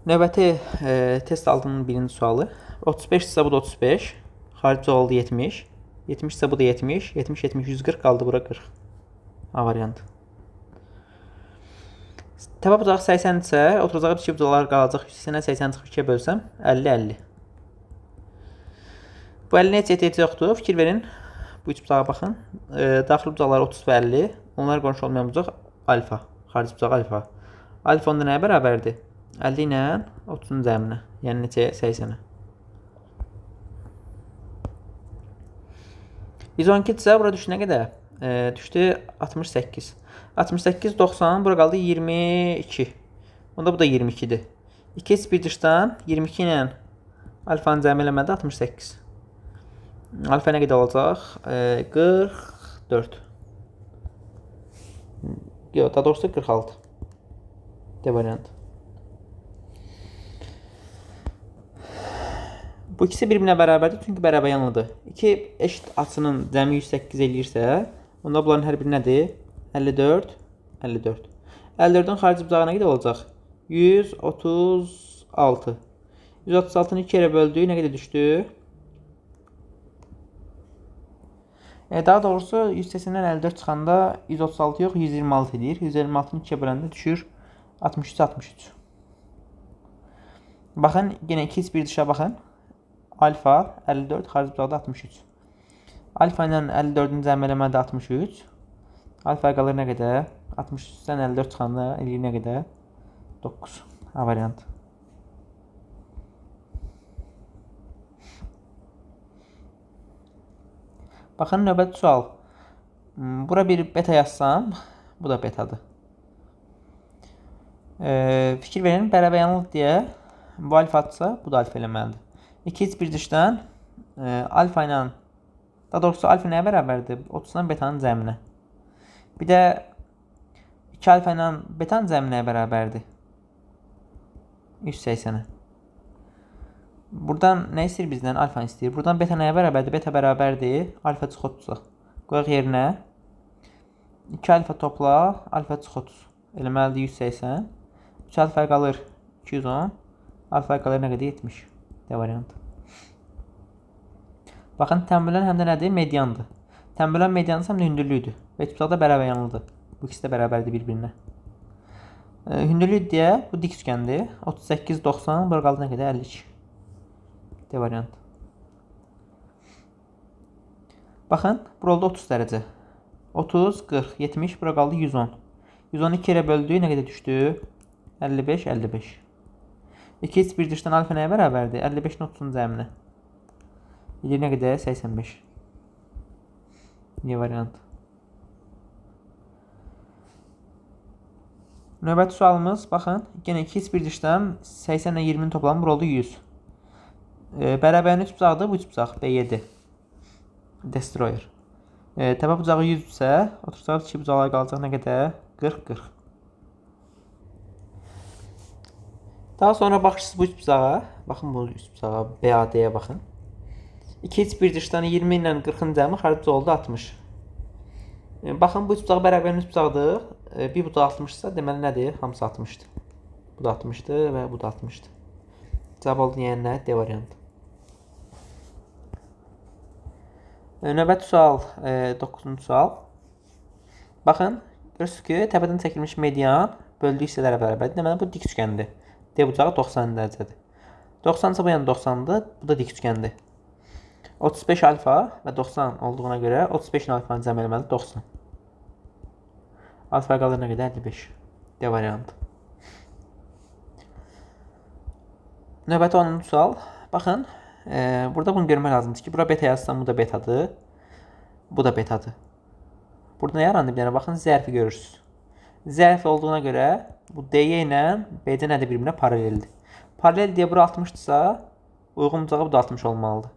[SPEAKER 1] Növbəti test altının birinci sualı. 35 isə bu da 35. Xarici bucaq oldu 70. 70 isə bu da 70. 70, 70, 140 qaldı bura 40. A variantı. Təpə bucağı 80 isə oturacağı iki bucaqlar qalacaq. 180-ə 80 çıxıb 2-yə bölsəm 50-50. Bu 50-nə heç ehtiyac yoxdur. Fikir verin. Bu üç bucağa baxın. Daxili bucaqlar 30 və 50. Onlar qonşu olmayan bucaq alfa. Xarici bucaq alfa. Alfa onda nəyə bərabərdir? 50 ilə 30-un cəminə. Yəni neçəyə? 80-ə. 112 isə bura düşdü nə qədər? Düşdü 68. 68, 90, bura qaldı 22. Onda bu da 22-dir. 2 bir dışdan 22 ilə alfanın cəmi eləmədə 68. Alfa nə qədər olacaq? 44. Yox, daha doğrusu 46. D variantı. Bu ikisi bir-birinə bərabərdir, çünki bərabər yanlıdır. İki eşit açının cəmi 108 eləyirsə, onda bunların hər biri nədir? 54, 54. 54-ün xarici bucağı nə qədər olacaq? 136. 136-nı 2 yerə böldük, nə qədər düşdü? Daha doğrusu 180-dən 54 çıxanda 136 yox, 126 edir. 126-nı 2-yə böləndə düşür 63, 63. Baxın, yenə 2 bir dışa baxın. Alfa 54, xarici bucaqda 63. Alfa ilə 54-ün cəmi eləmədə 63. Alfa qalır nə qədər? 63-dən 54 çıxanda eləyir nə qədər? 9. A variantı. Baxın, növbəti sual. Bura bir beta yazsam, bu da betadır. Fikir verin, bərabər yanlıq deyə bu alfa-dırsa, bu da alfa eləməlidir. 2 bir dışdan alfa ilə, daha doğrusu alfa nəyə bərabərdir? 30-dan betanın cəminə. Bir də 2 alfa ilə betanın cəmi nəyə bərabərdir? 180-ə. Buradan nə istəyir bizdən? Alfa istəyir. Buradan beta nəyə bərabərdir? Beta bərabərdir. Alfa çıx 30. Qoyaq yerinə. 2 alfa topla. Alfa çıx 30. Eləməlidir 180. 3 alfa qalır 210. Alfa qalır nə qədər? 70. D variantı. Baxın, tənbülən həm də nədir? Mediandır. Tənbülən medianı həm də hündürlüydür. Və üç bucaqda bərabər yanlıdır. Bu ikisi də bərabərdir bir-birinə. Hündürlük deyə bu dik üçgəndir. 38, 90, bura qaldı nə qədər? 52. D variantı. Baxın, bura oldu 30 dərəcə. 30, 40, 70, bura qaldı 110. 110-u 2 yerə böldük, nə qədər düşdü? 55, 55. 2 bir dışdan alfa nəyə bərabərdir? 55-in 30-un cəminə. Bilir nə qədər? 85. D variantı. Növbəti sualımız, baxın, yenə 2 bir dışdan 80 ilə 20-nin toplamı bura oldu 100. Bərabərin 3 bucaqdır, bu 3 bucaq B7. Destroyer. Təpə bucağı 100 isə, oturacaq 2 bucaqlar qalacaq nə qədər? 40, 40. Daha sonra baxırsınız bu 3 bucağa. Baxın bu 3 bucağa, BAD-yə baxın. 2 bir dışdan 20 ilə 40-ın cəmi xarici oldu 60. Baxın, bu 3 bucaq bərabərin 3 bucaqdır. Bir bucaq 60-dırsa, deməli nədir? Hamısı 60-dır. Bu da 60-dır və bu da 60-dır. Cavab oldu yəni nə? D variantı. Növbəti sual 9-cu sual. Baxın, görürsünüz ki, təpədən çəkilmiş median böldüyü hissələrə bərabərdir. Deməli, bu dik üçgəndir. D bucağı 90 dərəcədir. 90-sı bu yana 90-dır, bu da dik üçgəndir. 35 alfa və 90 olduğuna görə 35-in alfanı cəm eləməli 90. Alfa qalır nə qədər? 55. D variantı. Növbəti 10-cu sual. Baxın, burada bunu görmək lazımdır ki, bura beta yazsam, bu da betadır. Bu da betadır. Burada nə yarandı? Bir dənə baxın, zərfi görürsünüz. Zərf olduğuna görə bu D-yə ilə B-də nədir? Bir-birinə paraleldir. Paralel deyə bura 60-dırsa, uyğun bucağı bu da 60 olmalıdır.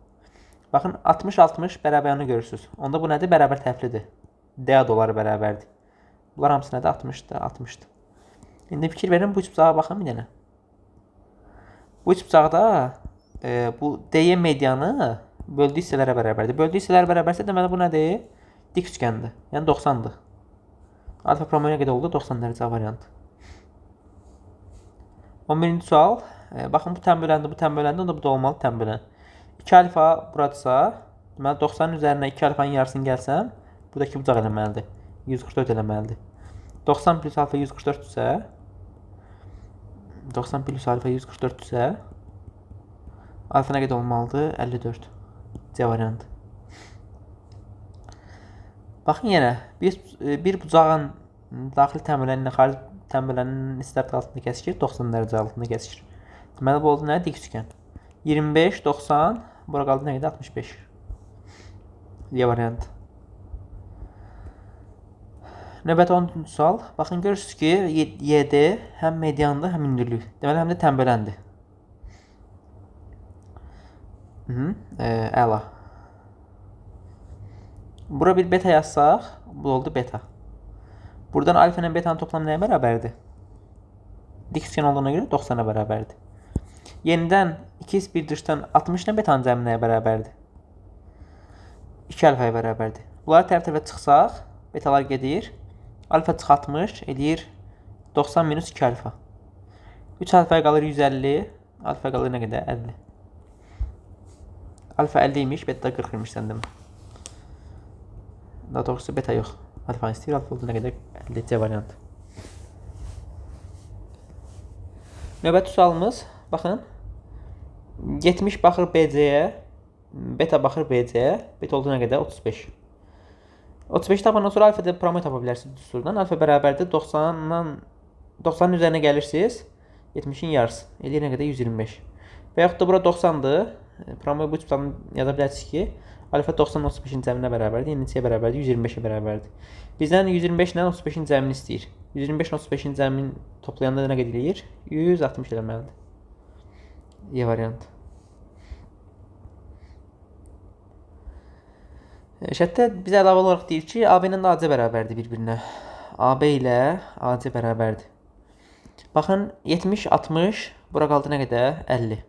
[SPEAKER 1] Baxın, 60-60 bərabərini görürsünüz. Onda bu nədir? Bərabər tərəflidir. D adoları bərabərdir. Bunlar hamısı nədir? 60-dır, 60-dır. İndi fikir verin, bu üç bucağa baxın bir dənə. Bu üç bucaqda bu D-yə medianı böldüyü hissələrə bərabərdir. Böldüyü hissələrə bərabərsə, deməli bu nədir? Dik üçgəndir. Yəni 90-dır. Alfa promoya qədər oldu? 90 dərəcə variantı. 11-ci sual. Baxın, bu tənböləndi, bu tənböləndi, onda bu da olmalı tənbölən. 2 alfa buradırsa, deməli 90-ın üzərinə 2 alfanın yarısını gəlsəm, buradakı bucaq eləməlidir. 144 eləməlidir. 90 plus alfa 144-dürsə, 90 plus alfa 144-dürsə, alfa nə qədər olmalıdır? 54. C variantı. Baxın yenə, bir bucağın daxil tənbölənlə xarici tənbölənin istər altında kəsişir, 90 dərəcə altında kəsişir. Deməli, bu oldu nə? Dik üçgən. 25, 90, bura qaldı nə qədər? 65. Y variantı. Növbəti 10-cu sual. Baxın, görürsünüz ki, YD həm mediandır, həm hündürlük. Deməli, həm də tənböləndir. Əla. Bura bir beta yazsaq, bu oldu beta. Buradan alfa ilə betanın toplamı nəyə bərabərdir? Dik üçgən olduğuna görə 90-a bərabərdir. Yenidən 2 bir dışdan 60 ilə betanın cəmi nəyə bərabərdir? 2 alfaya bərabərdir. Bunları tərəf-tərəfə çıxsaq, betalar gedir. Alfa çıx 60 eləyir 90 minus 2 alfa. 3 alfaya qalır 150. Alfa qalır nə qədər? 50. Alfa 50 imiş, beta 40 imiş sən demə. Daha doğrusu beta yox. Alfanı istəyir, alfa oldu nə qədər? 50. C variantı. Növbəti sualımız, baxın. 70 baxır BC-yə, beta baxır BC-yə, beta oldu nə qədər? 35. 35 tapandan sonra alfa da promoy tapa bilərsiniz düsturdan. Alfa bərabərdir 90-ın üzərinə gəlirsiniz, 70-in yarısı. Eləyir nə qədər? 125. Və yaxud da bura 90-dır. Promoy bu üç yaza bilərsiniz ki, alfa 90-35-in cəminə bərabərdir, yəni neçəyə bərabərdir? 125-ə bərabərdir. Bizdən 125 ilə 35-in cəmini istəyir. 125-35-in cəmini toplayanda nə qədər eləyir? 160 eləməlidir. Y variantı. Şərtdə bizə əlavə olaraq deyir ki, AB ilə AC bərabərdir bir-birinə. AB ilə AC bərabərdir. Baxın, 70-60, bura qaldı nə qədər? 50.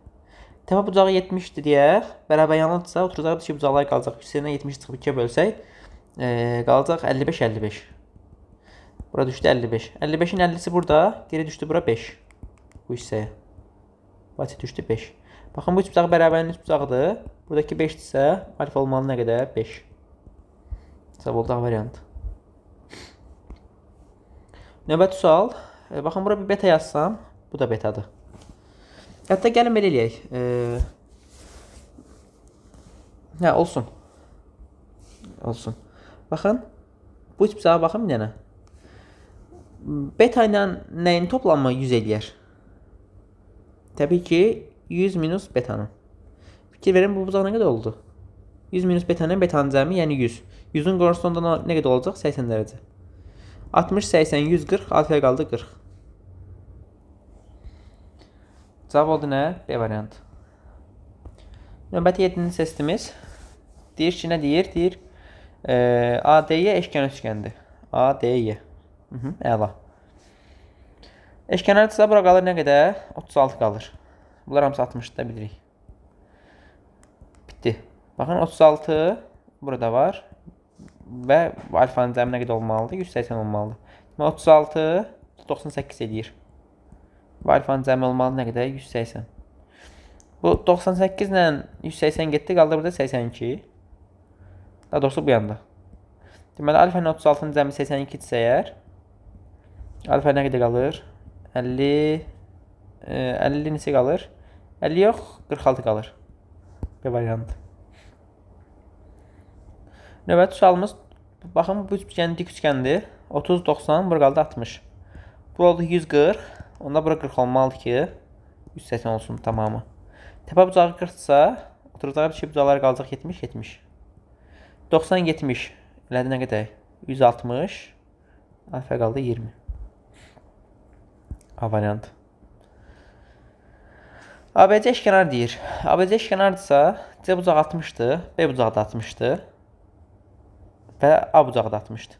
[SPEAKER 1] Təpə bucağı 70-dir deyək, bərabər yanlıdırsa, oturacaq ki, bucaqlar qalacaq. Hissəsinə 70 çıxıb 2-yə bölsək, qalacaq 55-55. Bura düşdü 55. 55-in 50-si burada, geri düşdü bura 5. Bu hissəyə. Basit düşdü 5. Baxın, bu üç bucağı bərabərin üç bucağıdır. Buradakı 5-dirsə, alfa olmalı nə qədər? 5. Cavab oldu A variantı. Növbəti sual. Baxın, bura bir beta yazsam, bu da betadır. Hətta gəlin belə eləyək. Olsun. Olsun. Baxın. Bu üç bucağa baxın bir dənə. Beta ilə nəyin toplamı 100 eləyər? Təbii ki, 100 minus betanın. Fikir verin, bu bucaq nə qədər oldu? 100 minus betanın cəmi, yəni 100. 100-ün qorusunda nə qədər olacaq? 80 dərəcə. 60, 80, 140, alfaya qaldı 40. Cavab oldu nə? B variantı. Növbəti 7-ci testimiz. Deyir ki, nə deyir? Deyir, ADY eşkənar üçgəndir. ADY. Əla. Eşkənardısa bura qalır nə qədər? 36 qalır. Bunlar hamısı 60-da bilirik. Bitdi. Baxın, 36 burada var. Və alfanın cəmi nə qədər olmalıdır? 180 olmalıdır. 36 98 edir. Bu alfanın cəmi olmalı nə qədər? 180. Bu 98 ilə 180 getdi, qaldı burada 82. Daha doğrusu bu yanda. Deməli, alfa ilə 36-nın cəmi 82-dirsə əgər, alfa nə qədər qalır? 50, 50 neçə qalır? 50 yox, 46 qalır. B variantı. Növbəti sualımız, baxın, bu üçgən dik üçgəndir. 30, 90, bura qaldı 60. Bu oldu 140, onda bura 40 olmalıdır ki, 180 olsun tamamı. Təpə bucağı 40-dırsa, oturacağı bir şey bucaqları qalacaq 70, 70. 90, 70, elədi nə qədər? 160, alfa qaldı 20. A variantı. ABC eşkenar deyir. ABC eşkenardırsa, C bucağı 60'dır, B bucağı da 60'dır və A bucağı da 60'dır.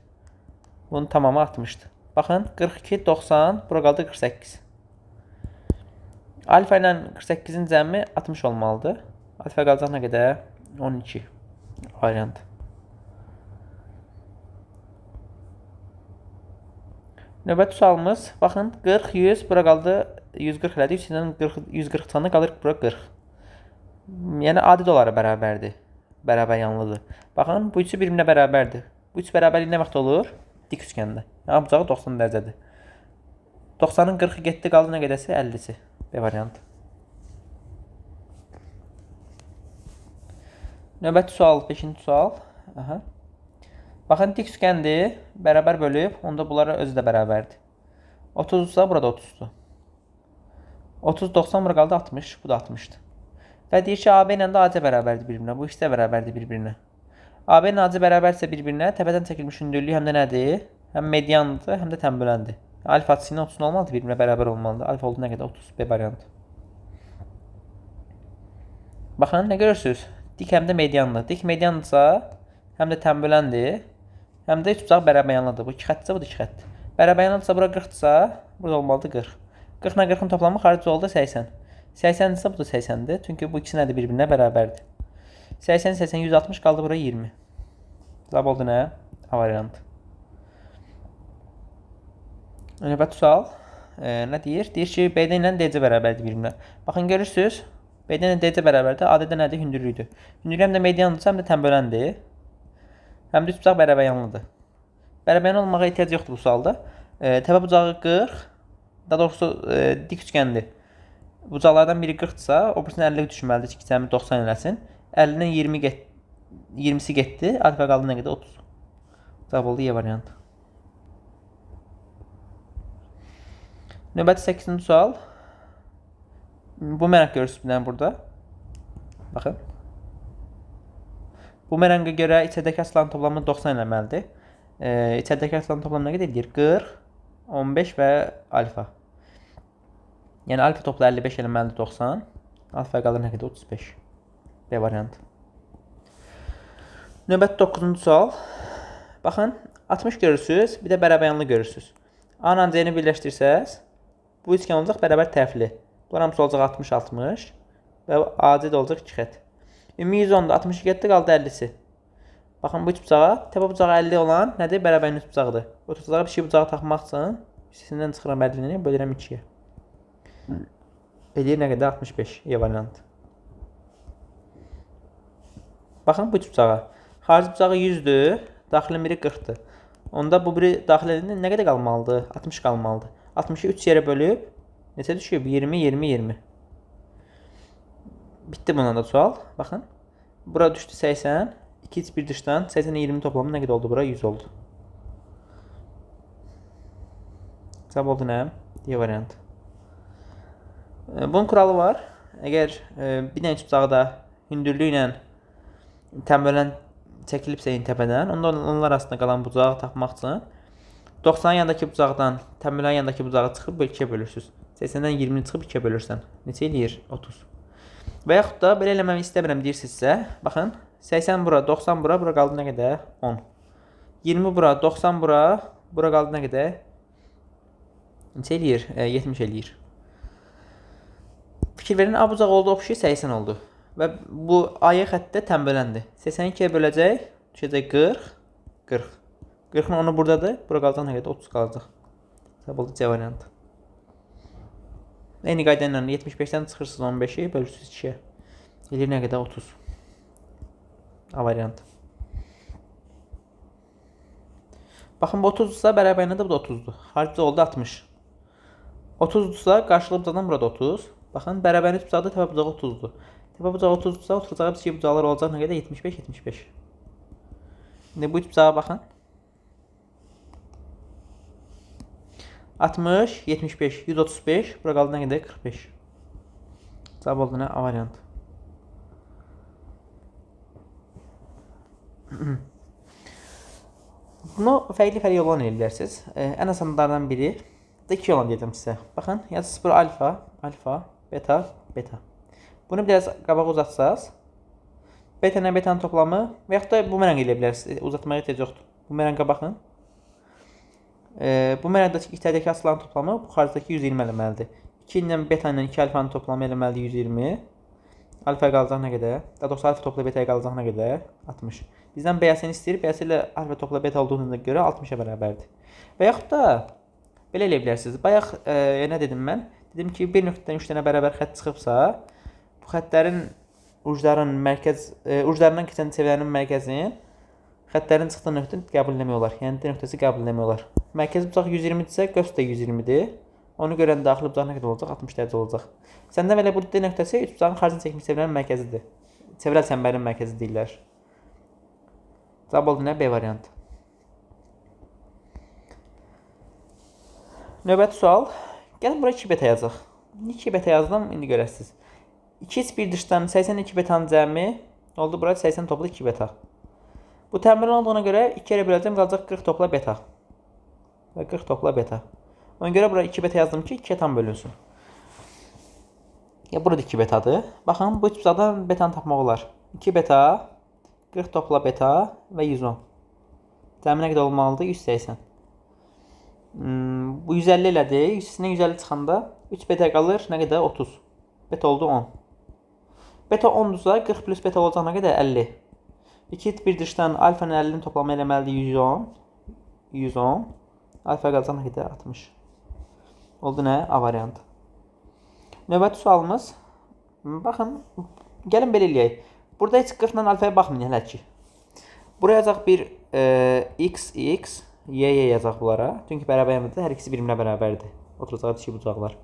[SPEAKER 1] Bunun tamamı 60'dır. Baxın, 42, 90, bura qaldı 48. Alfa ilə 48-in cəmi 60 olmalıdır. Alfa qalacaq nə qədər? 12 variantı. Növbəti sualımız, baxın, 40, 100, bura qaldı 140 elədi. 140 çıxanda qalır bura 40. Yəni, adi dolara bərabərdir. Bərabər yanlıdır. Baxın, bu üçü bir-birinə bərabərdir. Bu üç bərabərlik nə vaxt olur? Dik üçgəndə. Yəni, bucağı 90 dərəcədir. 90-ın 40-ı getdi, qaldı nə qədərsə 50-si. B variantı. Növbəti sual, 5-ci sual. Aha. Baxın, dik üçgəndir, bərabər bölüb, onda bunlara özü də bərabərdir. 30-sa, burada 30-dur. 30, 90, bura qaldı 60, bu da 60-dır. Və deyir ki, AB ilə də AC bərabərdir bir-birinə, bu ikisi də bərabərdir bir-birinə. AB ilə AC bərabərsə bir-birinə, təpədən çəkilmiş hündürlük həm də nədir? Həm mediandır, həm də tənböləndir. Alfa açısı ilə 30 olmalıdır, bir-birinə bərabər olmalıdır. Alfa oldu nə qədər? 30, B variantı. Baxın, nə görürsünüz? Dik həm də mediandır. Dik mediandırsa, həm də tənböləndir, həm də üç bucaq bərabər yanlıdır. Bu 2 xətdirsə, bu da 2 xətdir. Bərabər yanlıdırsa, bura 40-dırsa, burada olmalıdır 40. 40 ilə 40-ın toplamı xarici oldu 80. 80-dirsə, bu da 80-dir. Çünki bu ikisi nədir? Bir-birinə bərabərdir. 80, 80, 160 qaldı bura 20. Cavab oldu nə? A variantı. Növbəti sual nə deyir? Deyir ki, BD ilə DC bərabərdir bir-birinə. Baxın, görürsünüz, BD ilə DC bərabərdir. AD də nədir? Hündürlükdür. Hündürlük həm də mediandırsa, həm də tənböləndir. Həm də üç bucaq bərabər yanlıdır. Bərabər yanlı olmağa ehtiyac yoxdur bu sualda. Təpə bucağı 40, daha doğrusu dik üçgəndir. Bucaqlardan biri 40-dırsa, o birisini 50 düşməlidir ki, cəmi 90 eləsin. 50-dən 20-si getdi, alfa qaldı nə qədər? 30. Cavab oldu E variantı. Növbəti 8-ci sual. Bu mənaq görürsünüz bir dənə burada. Baxın. Bu mənəqə görə içərdəki asıların toplamı 90 eləməlidir. İçərdəki asıların toplamı nə qədər edir? 40, 15 və alfa. Yəni alfa toplu 55 eləməlidir 90. Alfa qalır nə qədər? 35. B variantı. Növbəti 9-cu sual. Baxın, 60 görürsünüz, bir də bərabər yanlı görürsünüz. A ilə C-ni birləşdirsəz, bu üçgən olacaq bərabər tərəfli. Bu hamısı olacaq 60-60 və AC də olacaq 2 xət. Ümumi 110-da 60 getdi, qaldı 50-si. Baxın, bu üç bucağa, təpə bucağı 50 olan nədir? Bərabərin üç bucağıdır. Oturtacağı bir şey bucağı taxmaq üçün ikisindən çıxıram 50-ni, bölürəm 2-yə. Eləyir nə qədər? 65. E variantı. Baxın, bu üç bucağa. Xarici bucağı 100-dür, daxilin biri 40-dır. Onda bu biri daxilində nə qədər qalmalıdır? 60 qalmalıdır. 60-ı 3 yerə bölüb, neçə düşüb? 20, 20, 20. Bitdi bundan da sual. Baxın. Bura düşdü 80. 2 iç bir dışdan 80-ə 20 toplamı nə qədər oldu? Bura 100 oldu. Cavab oldu nə? D variantı. Bunun kuralı var. Əgər bir dənə üç bucağı da hündürlüyü ilə tənbölən çəkilibsə təpədən, onda onlar arasında qalan bucağı tapmaq üçün 90 yanındakı bucaqdan tənbölən yanındakı bucağı çıxıb 2-yə bölürsünüz. 80-dən 20-ni çıxıb 2-yə bölürsən. Neçə eləyir? 30. Və yaxud da belə eləməmi istəmirəm deyirsinizsə, baxın, 80 bura, 90 bura, bura qaldı nə qədər? 10. 20 bura, 90 bura, bura qaldı nə qədər? Neçə eləyir? 70 eləyir. Fikir verin, A bucaq oldu, o 80 oldu. Və bu AY xəttdə tənböləndir. 82-yə böləcək, düşəcək 40, 40. 40-ın onu buradadır, bura qalacaq nə qədər? 30 qalacaq. Cavab oldu C variantı. Eyni qayda ilə 75-dən çıxırsınız 15-i, bölürsünüz 2-yə. Eləyir nə qədər? 30. A variantı. Baxın bu 30-dursa bərabərində də bu da 30-dur. Xaricdə oldu 60. 30-dursa qarşılıq bucaqdan burada 30. Baxın bərabərlik bucaqda təpə bucağı 30-dur. Təpə bucağı 30-dursa oturacağı kiçik bucaqlar olacaq nə qədər? 75, 75. İndi bu üç bucağa baxın. 60, 75, 135. Bura qaldı nə qədər? 45. Cavab oldu nə? A variantı. Bunu fərqli yolla eləyə bilərsiniz. Ən asanlardan biri də 2 yolla deyəcəm sizə. Baxın, yazısı bura alfa, alfa, beta, beta. Bunu biraz qabağa uzatsaz, beta ilə betanın toplamı və yaxud da bumerang eləyə bilərsiniz. Uzatmaya ehtiyac yoxdur. Bumeranga baxın. Bumerangdakı itədəki asıların toplamı bu xaricdəki 120 eləməlidir. 2 ilə beta ilə 2 alfanın toplamı eləməlidir 120. Alfa qalacaq nə qədər? Daha doğrusu alfa topla betaya qalacaq nə qədər? 60. Bizdən bəyəsini istəyir. Bəyəsi ilə alfa topla beta olduğuna görə 60-a bərabərdir. Və yaxud da belə eləyə bilərsiniz. Bayaq nə dedim mən? Dedim ki, bir nöqtədən 3 dənə bərabər xətt çıxıbsa, bu xəttlərin uclarından keçən çevrənin mərkəzini xəttlərin çıxdığı nöqtə qəbul etmək olar. Yəni D nöqtəsi qəbul etmək olar. Mərkəzi bucaq 120-dirsə, qövs də 120-dir. Onu görən daxili bucaq nə qədər olacaq? 60 dərəcə olacaq. Səndə belə bu D nöqtəsi üç bucağın xaricini çəkmiş çevrənin mərkəzidir. Çevrəl çəmbərin mərkəzi deyirlər. Cavab oldu nə? B variantı. Növbəti sual. Gəlin bura 2 beta yazaq. 2 beta yazdım, indi görəsiniz. 2x bir dışdan 82 betanın cəmi oldu. Bura 80 toplu 2 beta. Bu təmrin olduğuna görə 2 ilə böləcəm, qalacaq 40 topla beta. Və 40 topla beta. Ona görə bura 2 beta yazdım ki, 2-yə tam bölünsün. Ya burada 2 betadır. Baxın, bu üç bucaqdan betanı tapmaq olar. 2 beta, 40 topla beta və 110. Cəmi nə qədər olmalıdır? 180. Bu 150 elədir. 100-dən 150 çıxanda 3 beta qalır. Nə qədər? 30. Beta oldu 10. Beta 10-dursa 40 plus beta olacaq nə qədər? 50. 2 bir dışdan alfa ilə 50-nin toplamı eləməlidir 110. 110. Alfa qalacaq nə qədər? 60. Oldu nə? A variantı. Növbəti sualımız. Baxın, gəlin belə eləyək. Burada heç 40 ilə alfaya baxmayın hələ ki. Buraya yazaq bir x, x, y yazaq bunlara. Çünki bərabərlikdə hər ikisi bir-birinə bərabərdir. Oturacağı dişi bucaqlar.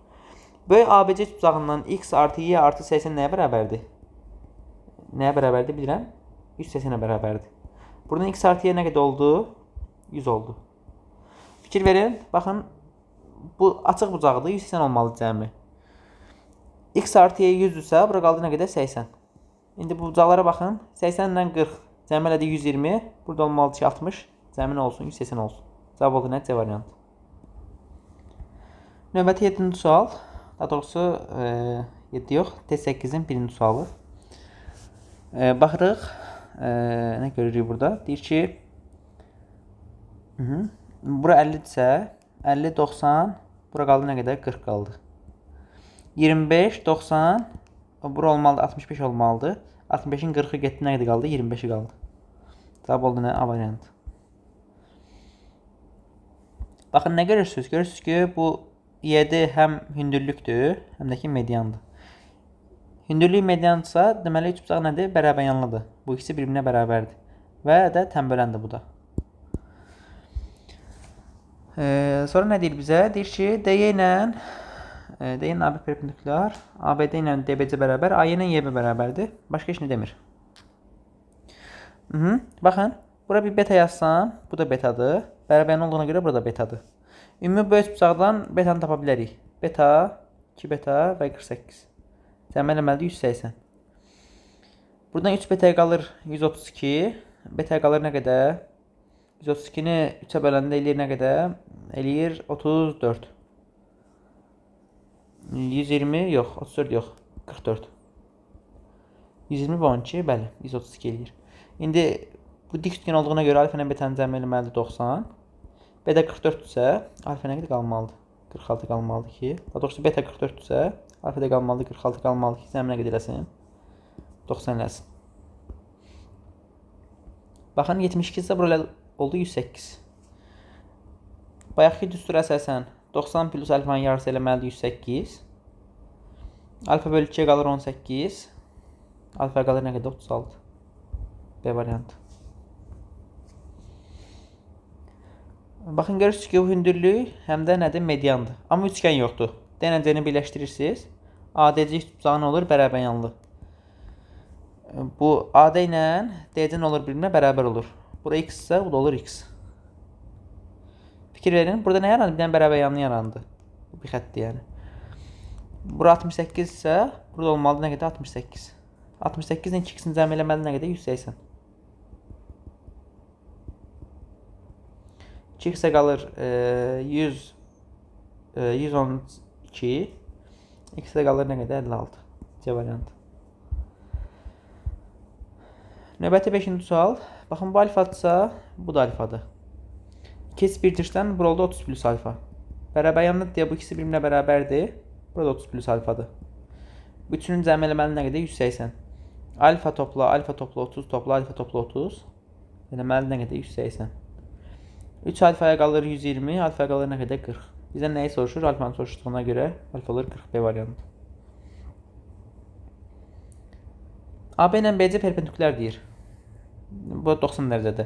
[SPEAKER 1] Böyük ABC bucağından x artı y artı 80 nəyə bərabərdir? Nəyə bərabərdir bilirəm? 180-ə bərabərdir. Buradan x artı y nə qədər oldu? 100 oldu. Fikir verin. Baxın, bu açıq bucaqdır. 180 olmalı cəmi. X artı y 100-dürsə, bura qaldı nə qədər? 80. İndi bu bucaqlara baxın. 80 ilə 40. Cəmi elədi 120. Burada olmalıdır ki 60. Cəmi nə olsun? 180 olsun. Cavab oldu nə? C variantı. Növbəti 7-ci sual. Daha doğrusu 7 yox. Test 8-in 1-ci sualı. Baxırıq. Nə görürük burada? Deyir ki bura 50-dirsə 50, 90. Bura qaldı nə qədər? 40 qaldı. 25, 90, bura olmalıdır, 65 olmalıdır. 65-in 40-ı getdi, nə qədər qaldı? 25-i qaldı. Cavab oldu nə? A variantı. Baxın, nə görürsünüz? Görürsünüz ki, bu y-də həm hündürlükdür, həm də ki, mediandır. Hündürlük mediandırsa, deməli, üç bucaq nədir? Bərabəryanlıdır. Bu ikisi bir-birinə bərabərdir. Və də tənböləndir bu da. Sonra nə deyir bizə? Deyir ki, dy ilə D-nin AB perpendikular, ABD ilə DBC bərabər, AY ilə YB bərabərdir. Başqa heç nə demir. Baxın, bura bir beta yazsam, bu da betadır. Bərabərli olduğuna görə burada betadır. Ümumi böyük bucaqdan betanı tapa bilərik. Beta, 2 beta və 48. Cəmi eləməlidir 180. Buradan 3 betaya qalır 132. Betaya qalır nə qədər? 132-ni 3-ə böləndə eləyir nə qədər? Eləyir 34. 120 yox, 34 yox, 44. 120 və 12, bəli, 132 eləyir. İndi bu dik üçgen olduğuna görə alfa ilə betanın cəmi eləməlidir 90. Beta 44-dürsə, alfa nə qədər qalmalıdır? 46 qalmalıdır ki. Daha doğrusu beta 44-dürsə, alfa da qalmalıdır 46 qalmalıdır ki, cəmi nə qədər eləsin? 90 eləsin. Baxın, 72-də bura oldu 108. Bayaqki düstura əsasən 90 plus alfanın yarısı eləməlidir 108. Alfa bölü 2-yə qalır 18. Alfa qalır nə qədər? 36. B variantı. Baxın görürsünüz ki, bu hündürlük həm də nədir? Mediandır. Amma üçgən yoxdur. DNC-ni birləşdirirsiniz. ADC tutsağı nə olur? Bərabəryanlı. Bu AD ilə DC nə olur? Bir-birinə bərabər olur. Bura x isə bu da olur x. Fikir verin. Burada nə yarandı? Bir dənə bərabəryanlı yarandı. Bu bir xəttdir yəni. Bura 68 isə burada olmalıdır nə qədər? 68. 68 ilə 2x-ni cəm eləməli nə qədər? 180. 2x-ə qalır 112. X-ə qalır nə qədər? 56. C variantı. Növbəti 5-ci sual. Baxın, bu alfadırsa, bu da alfadır. 2x1-dirdən burada oldu 30 plus alfa. Bərabəryanlıdır deyə bu ikisi bir-birinə bərabərdir. Burada 30 plus alfadır. Bu üçünün cəm eləməli nə qədər? 180. Alfa topla 30 topla alfa topla 30. Eləməli nə qədər? 180. 3 alfaya qalır 120, alfaya qalır nə qədər? 40. Bizdən nəyi soruşur? Alfanı soruşduğuna görə alfa olur 40. B variantı. AB ilə BC perpendikulyar deyir. Bu 90 dərəcədə.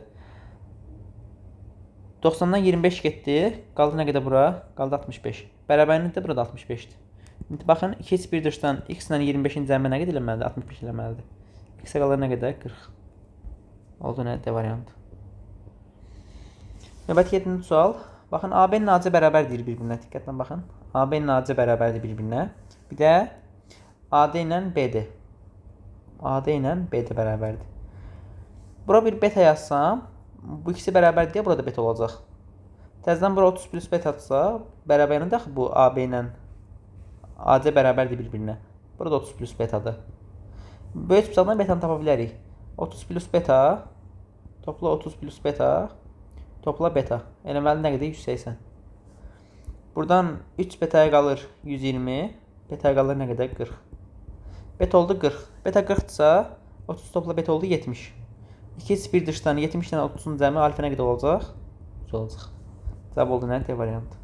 [SPEAKER 1] 90-dan 25 getdi. Qaldı nə qədər bura? Qaldı 65. Bərabərlik də burada 65-dir. İndi baxın, 2x1-dirdən x ilə 25-in cəmi nə qədər eləməlidir? 65 eləməlidir. X-ə qalır nə qədər? 40. Oldu nə? D variantı. Növbəti 7-ci sual. Baxın, AB ilə AC bərabər deyir bir-birinə. Diqqətlə baxın. AB ilə AC bərabərdir bir-birinə. Bir də AD ilə BD. AD ilə BD bərabərdir. Bura bir beta yazsam, bu ikisi bərabər deyə burada beta olacaq. Təzədən bura 30 plus betadırsa, bərabərində axı bu AB ilə AC bərabərdir bir-birinə. Burada 30 plus betadır. Böyük bıçaqdan betanı tapa bilərik. 30 plus beta topla 30 plus beta topla beta. Eləməli nə qədər? 180. Buradan 3 betaya qalır 120. Betaya qalır nə qədər? 40. Beta oldu 40. Beta 40-dırsa 30 topla beta oldu 70. 2x1-dirdən 70 ilə 30-un cəmi alfa nə qədər olacaq? 100 olacaq. Cavab oldu nə? D variantı.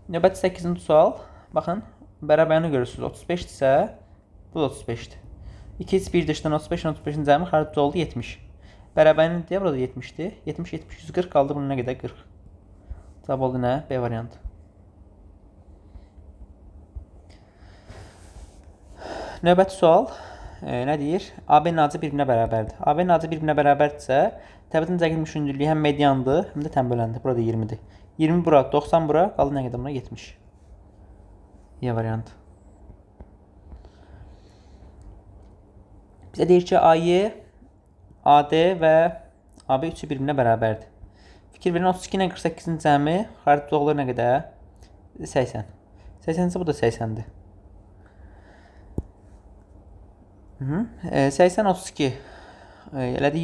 [SPEAKER 1] Növbəti 8-ci sual. Baxın, bərabərliyi görürsünüz. 35-dirsə bu da 35-dir. 2x1-dirdən 35-in cəmi xaricdə oldu 70. Bərabərlik deyə burada 70-dir. 70, 70, 140 qaldı. Bunun nə qədər? 40. Cavab oldu nə? B variantı. Növbəti sual nə deyir? AB ilə AC bir-birinə bərabərdir. AB ilə AC bir-birinə bərabərdirsə, təbətinin çəkilmiş hündürlüyü həm mediandır, həm də tənböləndir. Burada 20-dir. 20 bura, 90 bura, qaldı nə qədər buna? 70. E variantı. Bizə deyir ki, AY, AD və AB üçü bir-birinə bərabərdir. Fikir verin, 32 ilə 48-in cəmi xaricdə olur nə qədər? 80. 80 isə bu da 80-dir. 80, 32. Elədi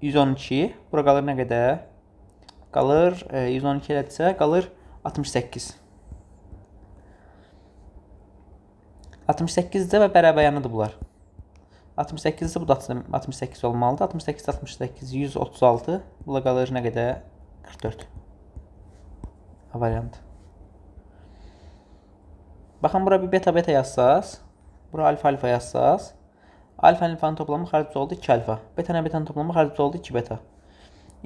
[SPEAKER 1] 112. Bura qalır nə qədər? Qalır 112 elədirsə, qalır 68. 68-də və bərabəryanıdır bunlar. 68-də bu da 68 olmalıdır. 68, 68, 136. Bula qalır nə qədər? 44. A variantı. Baxın, bura bir beta yazsaz. Bura alfa yazsaz. Alfa ilə alfanın toplamı xaricdə oldu 2 alfa. Beta ilə betanın toplamı xaricdə oldu 2 beta.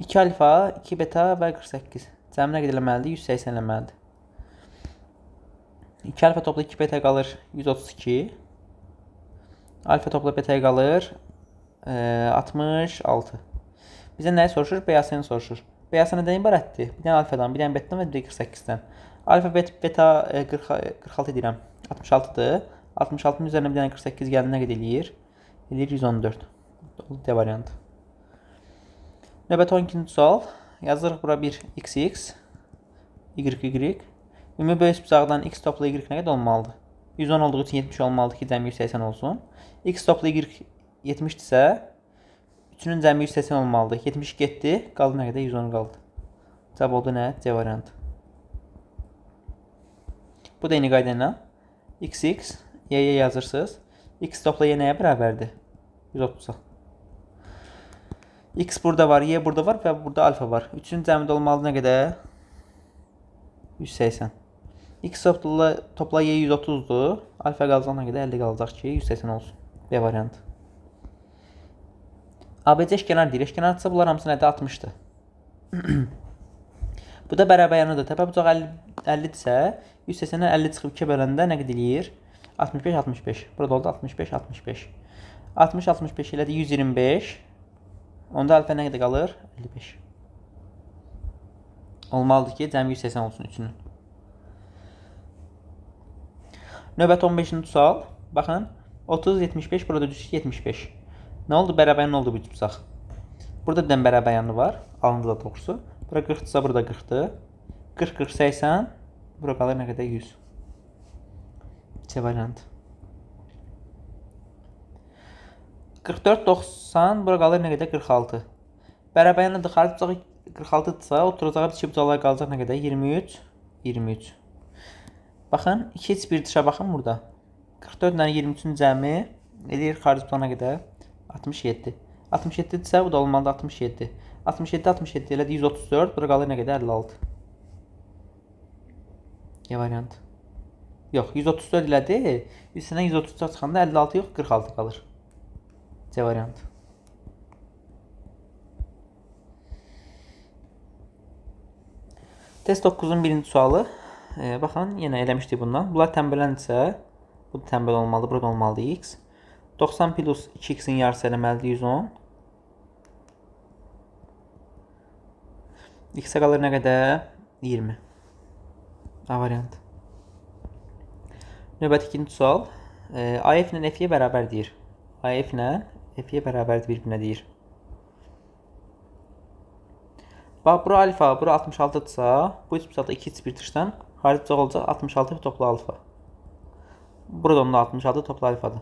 [SPEAKER 1] 2 alfa, 2 beta və 48. Cəmi nə qədər eləməlidir? 180 eləməlidir. 2 alfa topla 2 beta qalır 132. Alfa topla beta qalır 66. Bizə nəyi soruşur? BAS-ni soruşur. BAS nədən ibarətdir? Bir dənə alfadan, bir dənə betadan və bir dənə 48-dən. Alfa beta 46 deyirəm. 66-dır. 66-nın üzərinə bir dənə 48 gəldi, nə qədər eləyir? Eləyir 114. D variantı. Növbəti 12-ci sual. Yazırıq bura bir x, y. Ümumi böyük bıçaqdan x topla y nə qədər olmalıdır? 110 olduğu üçün 70 olmalıdır ki, cəmi 180 olsun. X topla y 70-dirsə, üçünün cəmi 180 olmalıdır. 70 getdi, qaldı nə qədər? 110 qaldı. Cavab oldu nə? C variantı. Bu da eyni qayda ilə x, y yazırsınız. X topla y nəyə bərabərdir? 130. X burada var, y burada var və burada alfa var. Üçün cəmdə olmalı nə qədər? 180. X topla y 130-dur. Alfa qalacaq nə qədər? 50 qalacaq ki, 180 olsun. B variantı. ABC eşkenar deyir. Eşkenardsa bunlar hamısı nədir? 60-dır. Bu da bərabər yanıdır. Təpə bucaq 50-dirsə, 180-dən 50 çıxıb 2 böləndə nə qədər eləyir? 65, 65. Burada oldu 65, 65. 60, 65 elədi 125. Onda alfa nə qədər qalır? 55. Olmalıdır ki, cəmi 180 olsun üçünün. Növbət 15-ci sual. Baxın, 30, 75, burada düz 75. Nə oldu? Bərabər nə oldu bu bucaq? Burada bir bərabər yanı var. Alındı da doğrusu. Bura 40-dırsa, burada 40-dır. 40, 40, 80. Bura qalır nə qədər? 100. C variant. 44, 90. Bura qalır nə qədər? 46. Bərabər yanıdır. Xaric bucağı 46-dırsa, oturacağı bir bucaqlar qalacaq nə qədər? 23, 23. Baxın, 2 heç bir dışa baxın burada. 44 ilə 23-ün cəmi eləyir xaric bucağına qədər? 67. 67-dirsə, bu da olmalıdır 67. 67, 67 elədi 134. Bura qalır nə qədər? 56. E variant. Yox, 134 elədi. 100-dən 134 çıxanda 56 yox, 46 qalır. C variant. Test 9-un birinci sualı. Baxın, yenə eləmişdik bundan. Bunlar tənbələndirsə, bu da tənbəl olmalıdır, burada olmalıdır x. 90 plus 2x'in yarısı eləməlidir 110. X-ə qalır nə qədər? 20. A variant. Növbəti ikinci sual. AF ilə F-yə bərabər deyir. AF ilə F-yə bərabərdir bir-birinə deyir. Bax, bura alfa, bura 66-dırsa, bu üç bucaqda 2 bir dışdan xaric bucaq olacaq 66 toplu alfa. Burada onda 66 toplu alfadır.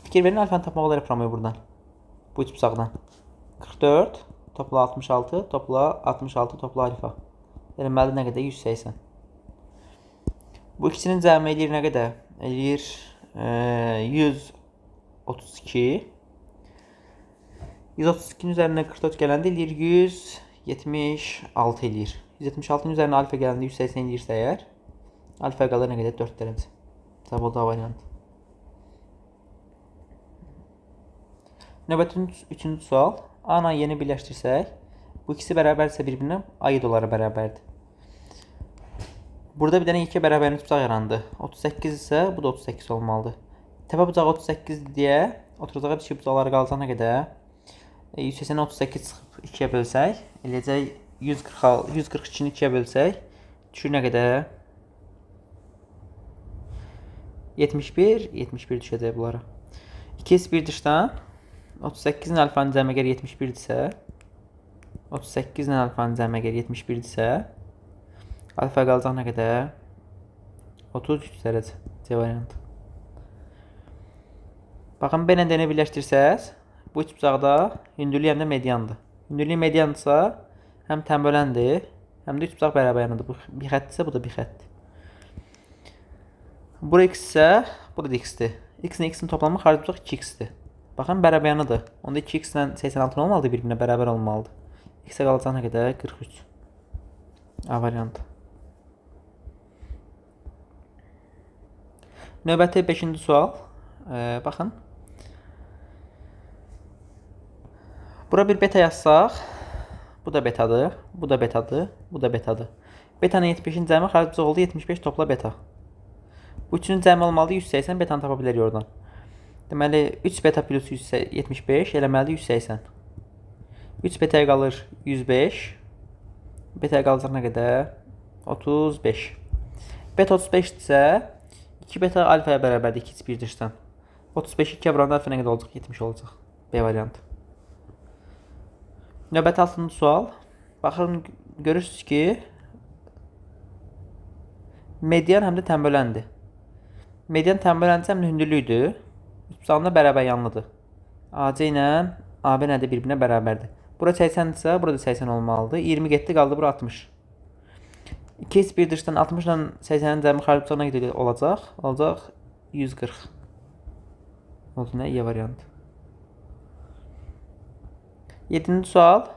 [SPEAKER 1] Fikir verin, alfanı tapmaq olar yapıramıyor buradan. Bu üç bucaqdan. 44 topla 66 topla 66 topla alfa. Eləməli nə qədər? 180. Bu ikisinin cəmi eləyir nə qədər? Eləyir 132. 132-nin üzərinə 44 gələndə eləyir 176 eləyir. 176-nın üzərinə alfa gələndə 180 eləyirsə əgər, alfa qalır nə qədər? 4 dərəcə. Cavab oldu A variantı. Növbəti üçüncü sual. A ilə yeni birləşdirsək, bu ikisi bərabərsə bir-birinə, A7 onlara bərabərdir. Burada bir dənə yekə bərabərlik bucaq yarandı. 38 isə bu da 38 olmalıdır. Təpə bucağı 38 deyə oturacağı bir bucaqları qalacaq nə qədər? 180-ə 38 çıxıb 2-yə bölsək, eləyəcək 142-ni 2-yə bölsək, düşür nə qədər? 71, 71 düşəcək bunlara. 2-1 dışdan 38-nin alfanın cəmi əgər 71-dirsə, 38-nin alfanın cəmi əgər 71-dirsə, alfa qalacaq nə qədər? 33 dərəcə. C variantı. Baxın, B ilə D-ni birləşdirsəz, bu üç bucaqda hündürlük həm də mediandır. Hündürlük mediandırsa, həm tənböləndir, həm də üç bucaq bərabər yanıdır. Bu bir xətdirsə, bu da bir xətdir. Bura x isə, bu da x-dir. X ilə x-in toplamı xaric bucaq 2x-dir. Baxın, bərabər yanıdır. Onda 2x ilə 86 olmalıdır, bir-birinə bərabər olmalıdır. X-ə qalacaq nə qədər? 43. A variantı. Növbəti 5-ci sual. Baxın. Bura bir beta yazsaq, bu da betadır, bu da betadır, bu da betadır. Betanın 75-in cəmi xaric bucaq oldu 75 topla beta. Bu üçünün cəmi olmalıdır 180, betanı tapa bilərik oradan. Deməli, 3 beta plus 175 eləməlidir 180. 3 betaya qalır 105. Betaya qalacaq nə qədər? 35. Beta 35-dirsə, 2 beta alfaya bərabərdir 2-1 dışdan. 35-i 2-yə vuranda alfa nə qədər olacaq? 70 olacaq. B variantı. Növbəti 6-cı sual. Baxın, görürsünüz ki, median həm də tənböləndir. Median tənböləndirsə həm də hündürlükdür. Üç bucağında bərabər yanlıdır. AC ilə AB nədir? Bir-birinə bərabərdir. Bura 80-dirsə, burada 80 olmalıdır. 20 getdi, qaldı bura 60. 2-1 dışdan 60 ilə 80-nin cəmi xaric bucaq nə qədər olacaq? Olacaq 140. Oldu nə? E variantı. 7-ci sual.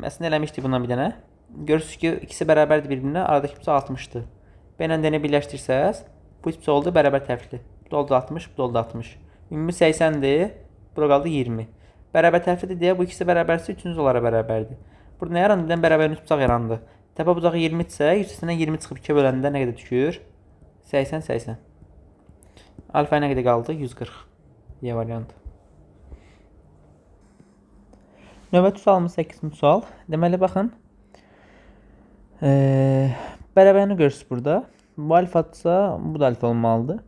[SPEAKER 1] Əslində eləmişdik bundan bir dənə. Görürsünüz ki, ikisi bərabərdir bir-birinə. Aradakı bucaq 60-dır. B ilə D-ni birləşdirsəz, bu üç bucaq oldu bərabər tərəfli. Bu da oldu 60, bu da oldu 60. Ümumi 80'dir. Bura qaldı 20. Bərabər tərəflidir deyə bu ikisi bərabərsə üçüncü onlara bərabərdir. Burada nə yarandı? Birdən bərabər üç bucaq yarandı. Təpə bucağı 20 isə 100-dən 20 çıxıb 2 böləndə nə qədər düşür? 80, 80. Alfa nə qədər qaldı? 140. Y variantı. Növbəti sualımız 8-ci sual. Deməli, baxın. Bərabərliğini görürsünüz burada. Bu alfadsa bu da alfa olmalıdır.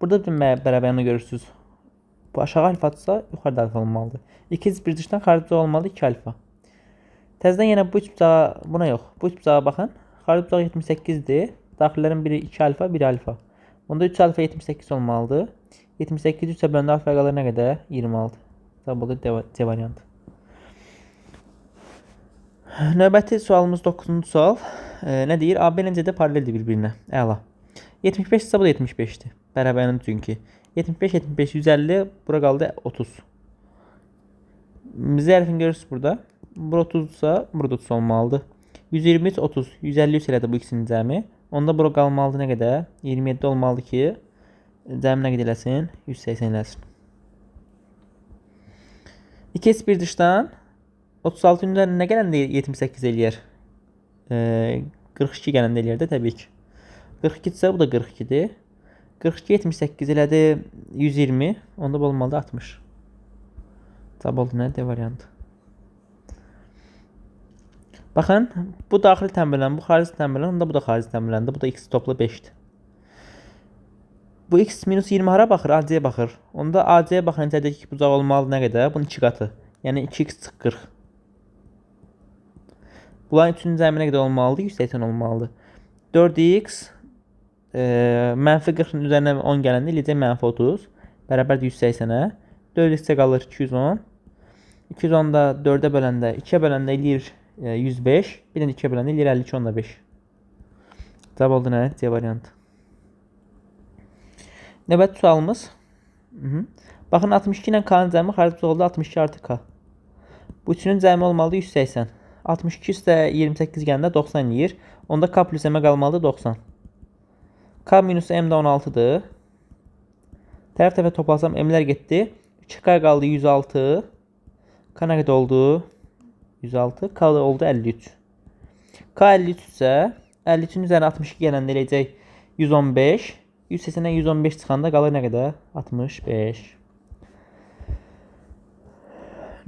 [SPEAKER 1] Burada bir bərabərliğini görürsünüz. Bu aşağı alfadsa yuxarıda alfa olmalıdır. İkiz bir dışdan xarici olmalıdır 2 alfa. Təzədən yenə bu üç bucağa, buna yox. Bu üç bucağa baxın. Xarici bucağı 78'dir. Daxillərin biri 2 alfa, biri alfa. Onda 3 alfa 78 olmalıdır. 78 3'e böləndə alfa qalır nə qədər? 26. Cavab olur C variantı. Növbəti sualımız 9-cu sual. Nə deyir? AB ilə CD paraleldir bir-birinə. Əla. 75 isə bu da 75'dir. Bərabərinin çünki. 75, 75, 150. Bura qaldı 30. Zərfini görürsünüz burada. Bura 30 ise burada 30 olmalıdır. 123, 30, 153 elədi bu ikisinin cəmi. Onda bura qalmalıdır nə qədər? 27 olmalıdır ki, cəmi nə qədər eləsin? 180 eləsin. 2 bir dışdan 36'ın üzərində nə gələndə 78 eləyər? 42 gələndə eləyər də təbii ki. 42 ise bu da 42'dir. 42, 78 elədi 120. Onda bu olmalıdır 60. Cavab oldu nə? D variantı. Baxın, bu daxili təmbilən, bu xarici təmbilən, onda bu da xarici təmbiləndir. Bu da x topla 5'dir. Bu x minus 20 hara baxır? AC-yə baxır. Onda AC-yə baxın, necədəki bucaq olmalı nə qədər? Bunun 2 qatı. Yəni 2x çıx 40. Bunların üçünün cəmi nə qədər olmalıdır? 180 olmalıdır. 4x mənfi 40'ın üzərinə 10 gələndə eləyəcək mənfi 30. Bərabər 180'ə. 4x-ə qalır 210. 210 da 4'ə böləndə, 2'ə böləndə eləyir 105. Bir də 2'ə böləndə eləyir 52 onda 5. Cavab oldu nə? C variantı. Növbəti sualımız. Baxın 62 ilə K'nın cəmi xarici oldu 62 artı K. Bu üçünün cəmi olmalıdır 180. 62 üstə 28 gələndə 90 eləyir. Onda K plus M qalmalıdır 90. K minus M də 16'dır. Tərəf-tərəfə toplasam M'lər getdi. 2K qaldı 106. K nə qədər oldu? 106. K oldu 53. K 53 isə 53'ün üzərinə 62 gələndə eləyəcək 115. 180'ə 115 çıxanda qalır nə qədər? 65.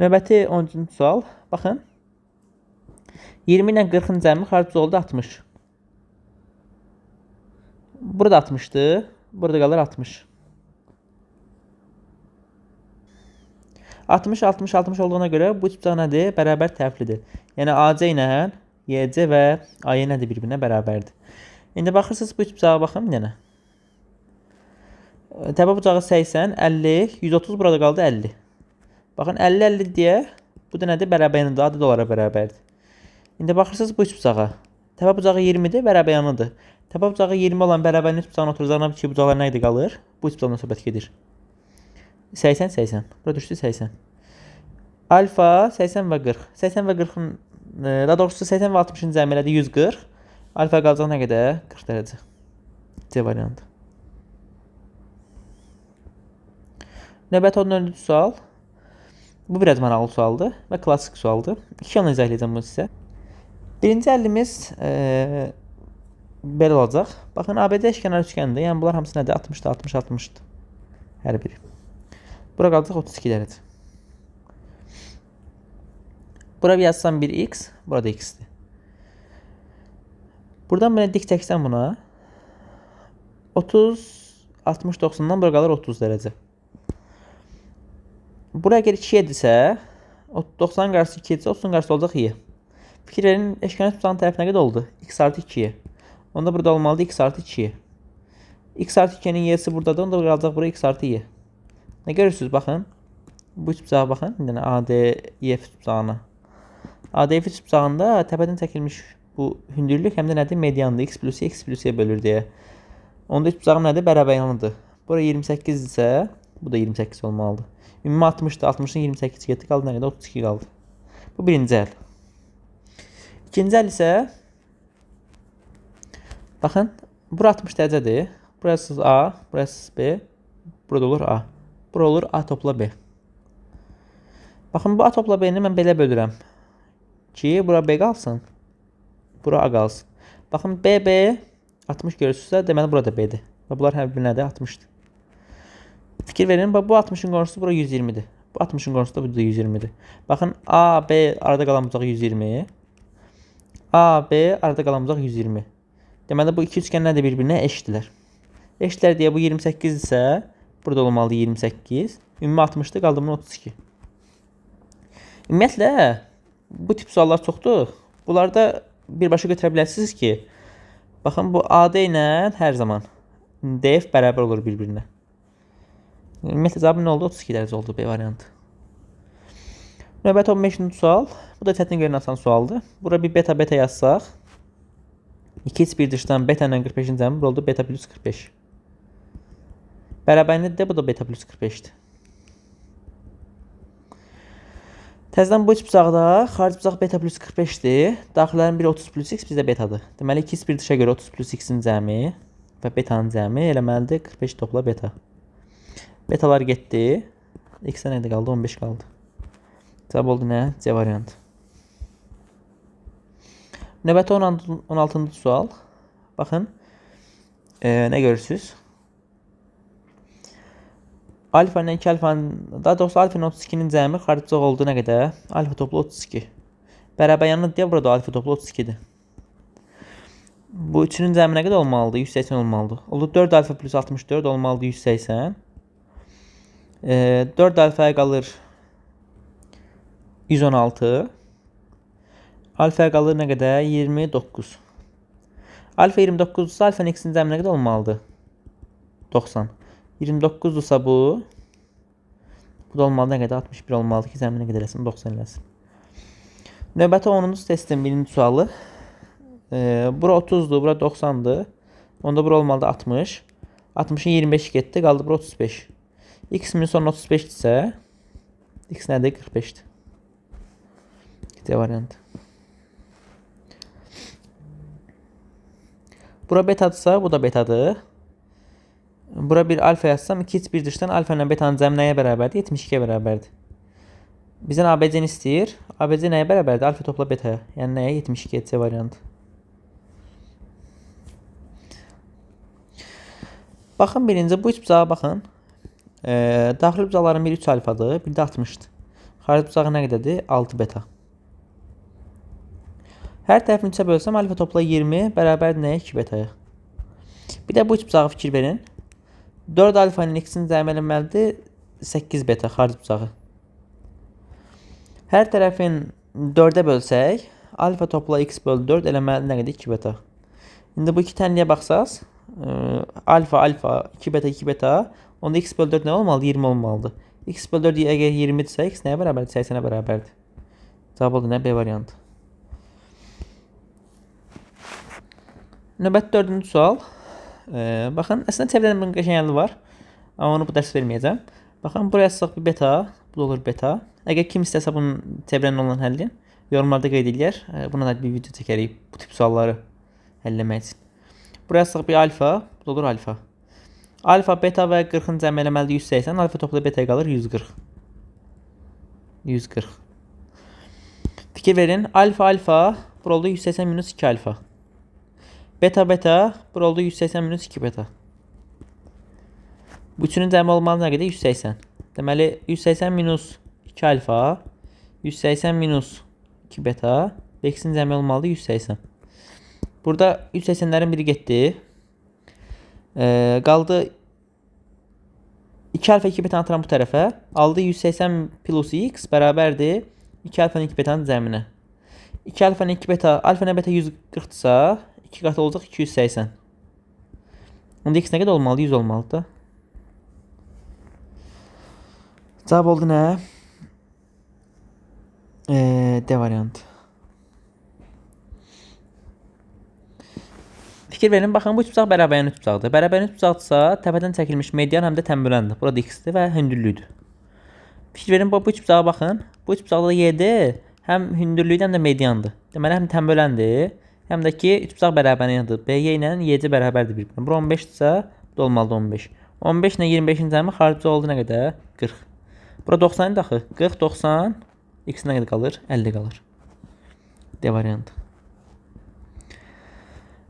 [SPEAKER 1] Növbəti 10-cu sual. Baxın. 20 ilə 40'ın cəmi xarici oldu 60. Burada 60'dır. Burada qalır 60. 60, 60, 60 olduğuna görə bu üç bucaq nədir? Bərabər tərəflidir. Yəni AC ilə YC və AY nədir? Bir-birinə bərabərdir. İndi baxırsınız bu üç bucağa baxın yenə. Təpə bucağı 80, 50, 130 burada qaldı 50. Baxın 50, 50 deyə bu da nədir? Bərabərlidir. Adı da onlara bərabərdir. İndi baxırsınız bu üç bucağa. Təpə bucağı 20'dir, bərabər yanıdır. Təpə bucağı 20 olan bərabərinin üç bucağına oturacağına iki bucaqlar nə idi qalır? Bu üç bucaqdan söhbət gedir. 80, 80. Burada düşdü 80. Alfa 80 və 40. 80 və 40'ın, daha doğrusu 80 və 60'ın cəmi elədi 140. Alfa qalacaq nə qədər? 40 dərəcə. C variantı. Növbəti 14-cü sual. Bu biraz maraqlı sualdır və klassik sualdır. İki yana izah edəcəm bunu sizə. Birinci əlimiz belə olacaq. Baxın, ABD eşkenar üçgəndir. Yəni bunlar hamısı nədir? 60'da, 60, 60'dır. Hər biri. Bura qalacaq 32 dərəcə. Bura yazsam 1x, burada x'dir. Buradan belə dik çəksəm buna 30, 60, 90'dan bura qalır 30 dərəcə. Buraya gəlir 2'yedirsə 90'ın qarşısı 2'yedirsə 30'un qarşısı olacaq y. Fikir verin, eşkenar tutanın tərəfi nə qədər oldu? X artı 2'ye. Onda burada olmalıdır x artı 2'ye. X artı 2'nin y'si buradadır. Onda qalacaq buraya x artı y. Nə görürsünüz? Baxın. Bu üç bucağa baxın. İndi ADF bucağına. ADF bucağında təpədən çəkilmiş bu hündürlük həm də nədir? Mediandır. X plus y bölür deyə. Onda üç bucağın nədir? Bərabər yanıdır. Bura 28 isə bu da 28 olmalıdır. Ümumi 60'dır. 60'ın 28 getdi. Qaldı nə qədər? 32 qaldı. Bu birinci əl. İkinci əl isə baxın. Bura 60 dərəcədir. Burası A, burası B. Burada olur A. Bura olur A topla B. Baxın bu A topla B-ni mən belə bölürəm ki, bura B qalsın. Bura A qalsın. Baxın B 60 görürsünüzsə, deməli burada B-dir. Və bunlar hər bir nədir? 60-dır. Fikir verin, bu 60-ın qonşusu bura 120-dir. Bu 60-ın qonşusu da burada 120-dir. Baxın A, B arada qalan bucaq 120. A, B arada qalan bucaq 120. Deməli bu iki üçgen nədir bir-birinə? Eşitdirlər. Eşitlər deyə bu 28 isə burada olmalıdır 28. Ümumi 60-dır, qaldı bunun 32. Ümumiyyətlə bu tip suallar çoxdur. Bunlarda birbaşa götürə bilərsiniz ki, baxın bu AD ilə hər zaman DF bərabər olur bir-birinə. Ümumiyyətlə cavabı nə oldu? 32 dərəcə oldu B variantı. Növbəti 15-ci sual. Bu da çətin görünən asan sualdır. Bura bir beta yazsaq. 2x bir dışdan beta ilə 45-in cəmi oldu beta plus 45. Bərabərlidir də bu da beta plus 45-dir. Təzədən bu üç bucaqda xarici bucaq beta plus 45-dir. Daxillərin biri 30 plus x bizdə betadır. Deməli 2x bir dışa görə 30 plus x-in cəmi və betanın cəmi eləməlidir 45 topla beta. Betalar getdi. X-ə nədə qaldı? 15 qaldı. Cavab oldu nə? C variantı. Növbəti 16-cı sual. Baxın. Nə görürsünüz? Alfa ilə 2 alfanın, daha doğrusu alfa ilə 32-nin cəmi xarici bucaq olduğu nə qədər? Alfa toplu 32. Bərabər yanına deyə burada alfa toplu 32-dir. Bu üçünün cəmi nə qədər olmalıdır? 180 olmalıdır. Oldu 4 alfa plus 64 olmalıdır 180. 4 alfaya qalır 116. Alfaya qalır nə qədər? 29. Alfa 29-dursa alfanın x-in cəmi nə qədər olmalıdır? 90. 29-dursa bu da olmalıdır nə qədər? 61 olmalıdır ki, cəmi nə qədər eləsin? 90 eləsin. Növbəti 10-cu testin birinci sualı. Bura 30-dur, bura 90-dır. Onda bura olmalıdır 60. 60-ın 25 getdi, qaldı bura 35. X minus 10 35-dirsə, x nədir? 45-dir. C variantı. Bura betadırsa, bu da betadır. Bura bir alfa yazsam, 2x bir dışdan alfa ilə betanın cəmi nəyə bərabərdir? 72-yə bərabərdir. Bizdən ABC-ni istəyir. ABC nəyə bərabərdir? Alfa topla betaya. Yəni nəyə? 72-yə C variantı. Baxın birinci, bu üç bucağa baxın. Daxili bucaqların biri 3 alfadır, biri də 60-dır. Xarici bucağı nə qədərdir? 6 beta. Hər tərəfini 3-ə bölsəm, alfa topla 20 bərabərdir nəyə? 2 betaya. Bir də bu üç bucağı fikir verin. 4 alfanın x-in cəmi eləməlidir 8 beta xarici bucağı. Hər tərəfin 4-ə bölsək, alfa topla x bölü 4 eləməlidir nə qədər? 2 beta. İndi bu iki tənliyə baxsaq, alfa, 2 beta, 2 beta, onda x bölü 4 nə olmalıdır? 20 olmalıdır. X bölü 4 əgər 20-dirsə, x nəyə bərabərdir? 80-ə bərabərdir. Cavab oldu nə? B variantı. Növbəti 4-cü sual. Baxın, əslində çevrənin bunun qəşəng həlli var. Amma onu bu dərs verməyəcəm. Baxın, buraya yazsaq bir beta, bu da olur beta. Əgər kim istəsə bunun çevrənin olan həllini yorumlarda qeyd edilər. Buna da bir video çəkərik bu tip sualları həlləmək üçün. Buraya yazsaq bir alfa, bu da olur alfa. Alfa, beta və 40-ın cəmi eləməlidir 180. Alfa topla betaya qalır 140. 140. Fikir verin. Alfa, bura oldu 180 minus 2 alfa. Beta, bura oldu 180 minus 2 beta. Bu üçünün cəmi olmalı nə qədər? 180. Deməli, 180 minus 2 alfa, 180 minus 2 beta, x-in cəmi olmalıdır 180. Burada 180-lərin biri getdi. Qaldı 2 alfa 2 betanı atıram bu tərəfə. Aldı 180 plus x bərabərdir 2 alfanın 2 betanın cəminə. 2 alfanın 2 beta, alfa nə beta 140-dırsa 2 qat olacaq 280. Onda x nə qədər olmalıdır? 100 olmalıdır da. Cavab oldu nə? D variantı. Fikir verin, baxın bu üç bucaq bərabərinin üç bucaqdır. Bərabərinin üç bucaqdırsa, təpədən çəkilmiş median həm də tənböləndir. Burada x-dir və hündürlüydür. Fikir verin, bu üç bucağa baxın. Bu üç bucaqda y-dir, həm hündürlüyü həm də mediandır. Deməli, həm tənböləndir, həm də ki, üç bucaq bərabərliyidir. B-y ilə y-ci bərabərdir bir-birinə. Bura 15-dirsə, bu da olmalıdır 15. 15 ilə 25-in cəmi xarici oldu nə qədər? 40. Bura 90 daxı. 40, 90. X nə qədər qalır? 50 qalır. D variantı.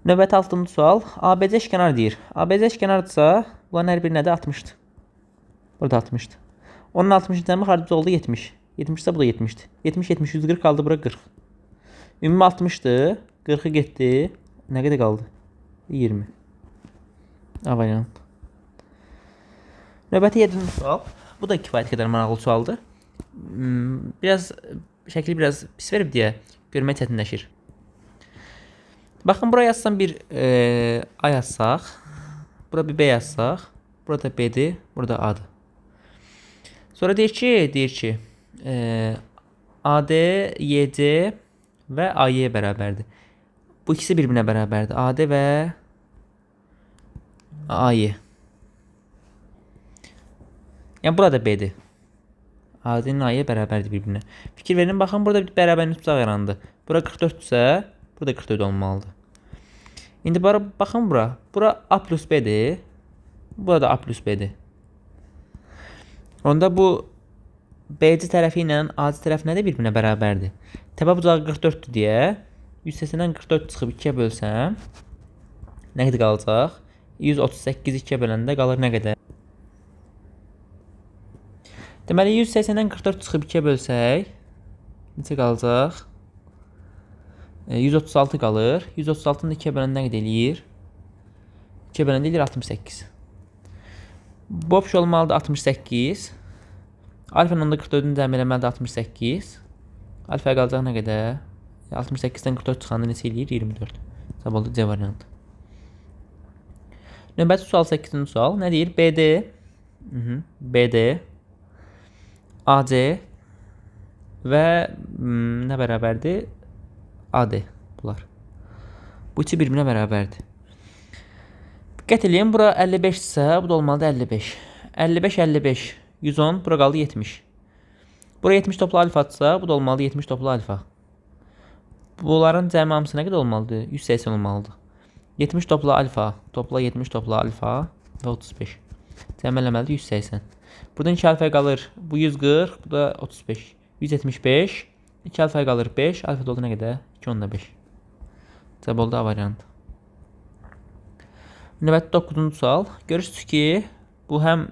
[SPEAKER 1] Növbəti 6-cı sual. ABC eşkenar deyir. ABC eşkenardırsa, bunların hər biri nədir? 60-dır. Burada 60-dır. Onun 60-cı cəmi xarici oldu 70. 70 ise bu da 70'dir. 70, 70, 140 kaldı. Bura 40. Ümumi 60'dı. 40'ı getdi. Nə qədər qaldı? 20. A variant. Növbəti 7-ci sual. Bu da kifayət qədər maraqlı sualdır. Biraz şəkli biraz pis verib deyə görmək çətinləşir. Baxın, buraya yazsam bir A yazsaq. Bura bir B yazsaq. Burada B'dir. Burada A'dır. Sonra deyir ki AD, YC və AY bərabərdir. Bu ikisi bir-birinə bərabərdir. AD və AY. Yəni burada B'dir. AD-nin AY bərabərdir bir-birinə. Fikir verin, baxın, burada bir bərabərlik tutacaq yarandı. Bura 44-dürsə, burada 44 olmalıdır. İndi baxın bura. Bura A plus B'dir. Burada A plus B'dir. Onda bu BC tərəfi ilə AC tərəfi nədir? Bir-birinə bərabərdir. Təpə bucağı 44-dür deyə 180-dən 44 çıxıb 2-yə bölsəm nə qədər qalacaq? 138 2-yə böləndə qalır nə qədər? Deməli 180-dən 44 çıxıb 2-yə bölsək neçə qalacaq? 136 qalır. 136-nı 2-yə böləndə nə qədər eləyir? 2-yə böləndə eləyir 68. Bu opş olmalıdır 68. Alfanın onda 44-ün cəmi eləməlidir 68. Alfaya qalacaq nə qədər? 68-dən 44 çıxanda neçə eləyir? 24. Cavab oldu C variantı. Növbəti sual 8-ci sual. Nə deyir? BD AC və nə bərabərdir? AD bunlar. Bu üçü bir-birinə bərabərdir. Diqqət edin, bura 55 isə bu da olmalıdır 55. 55 55 110, bura qaldı 70. Bura 70 toplu alfadırsa, bu da olmalıdır 70 toplu alfa. Bunların cəmi hamısı nə qədər olmalıdır? 180 olmalıdır. 70 toplu alfa, topla 70 toplu alfa və 35. Cəmi eləməlidir 180. Buradan 2 alfaya qalır. Bu 140, bu da 35. 175. 2 alfaya qalır 5. Alfa oldu nə qədər? 2.5. Cəvab oldu A variantı. Növbəti 9-cu sual. Görürsünüz ki, bu həm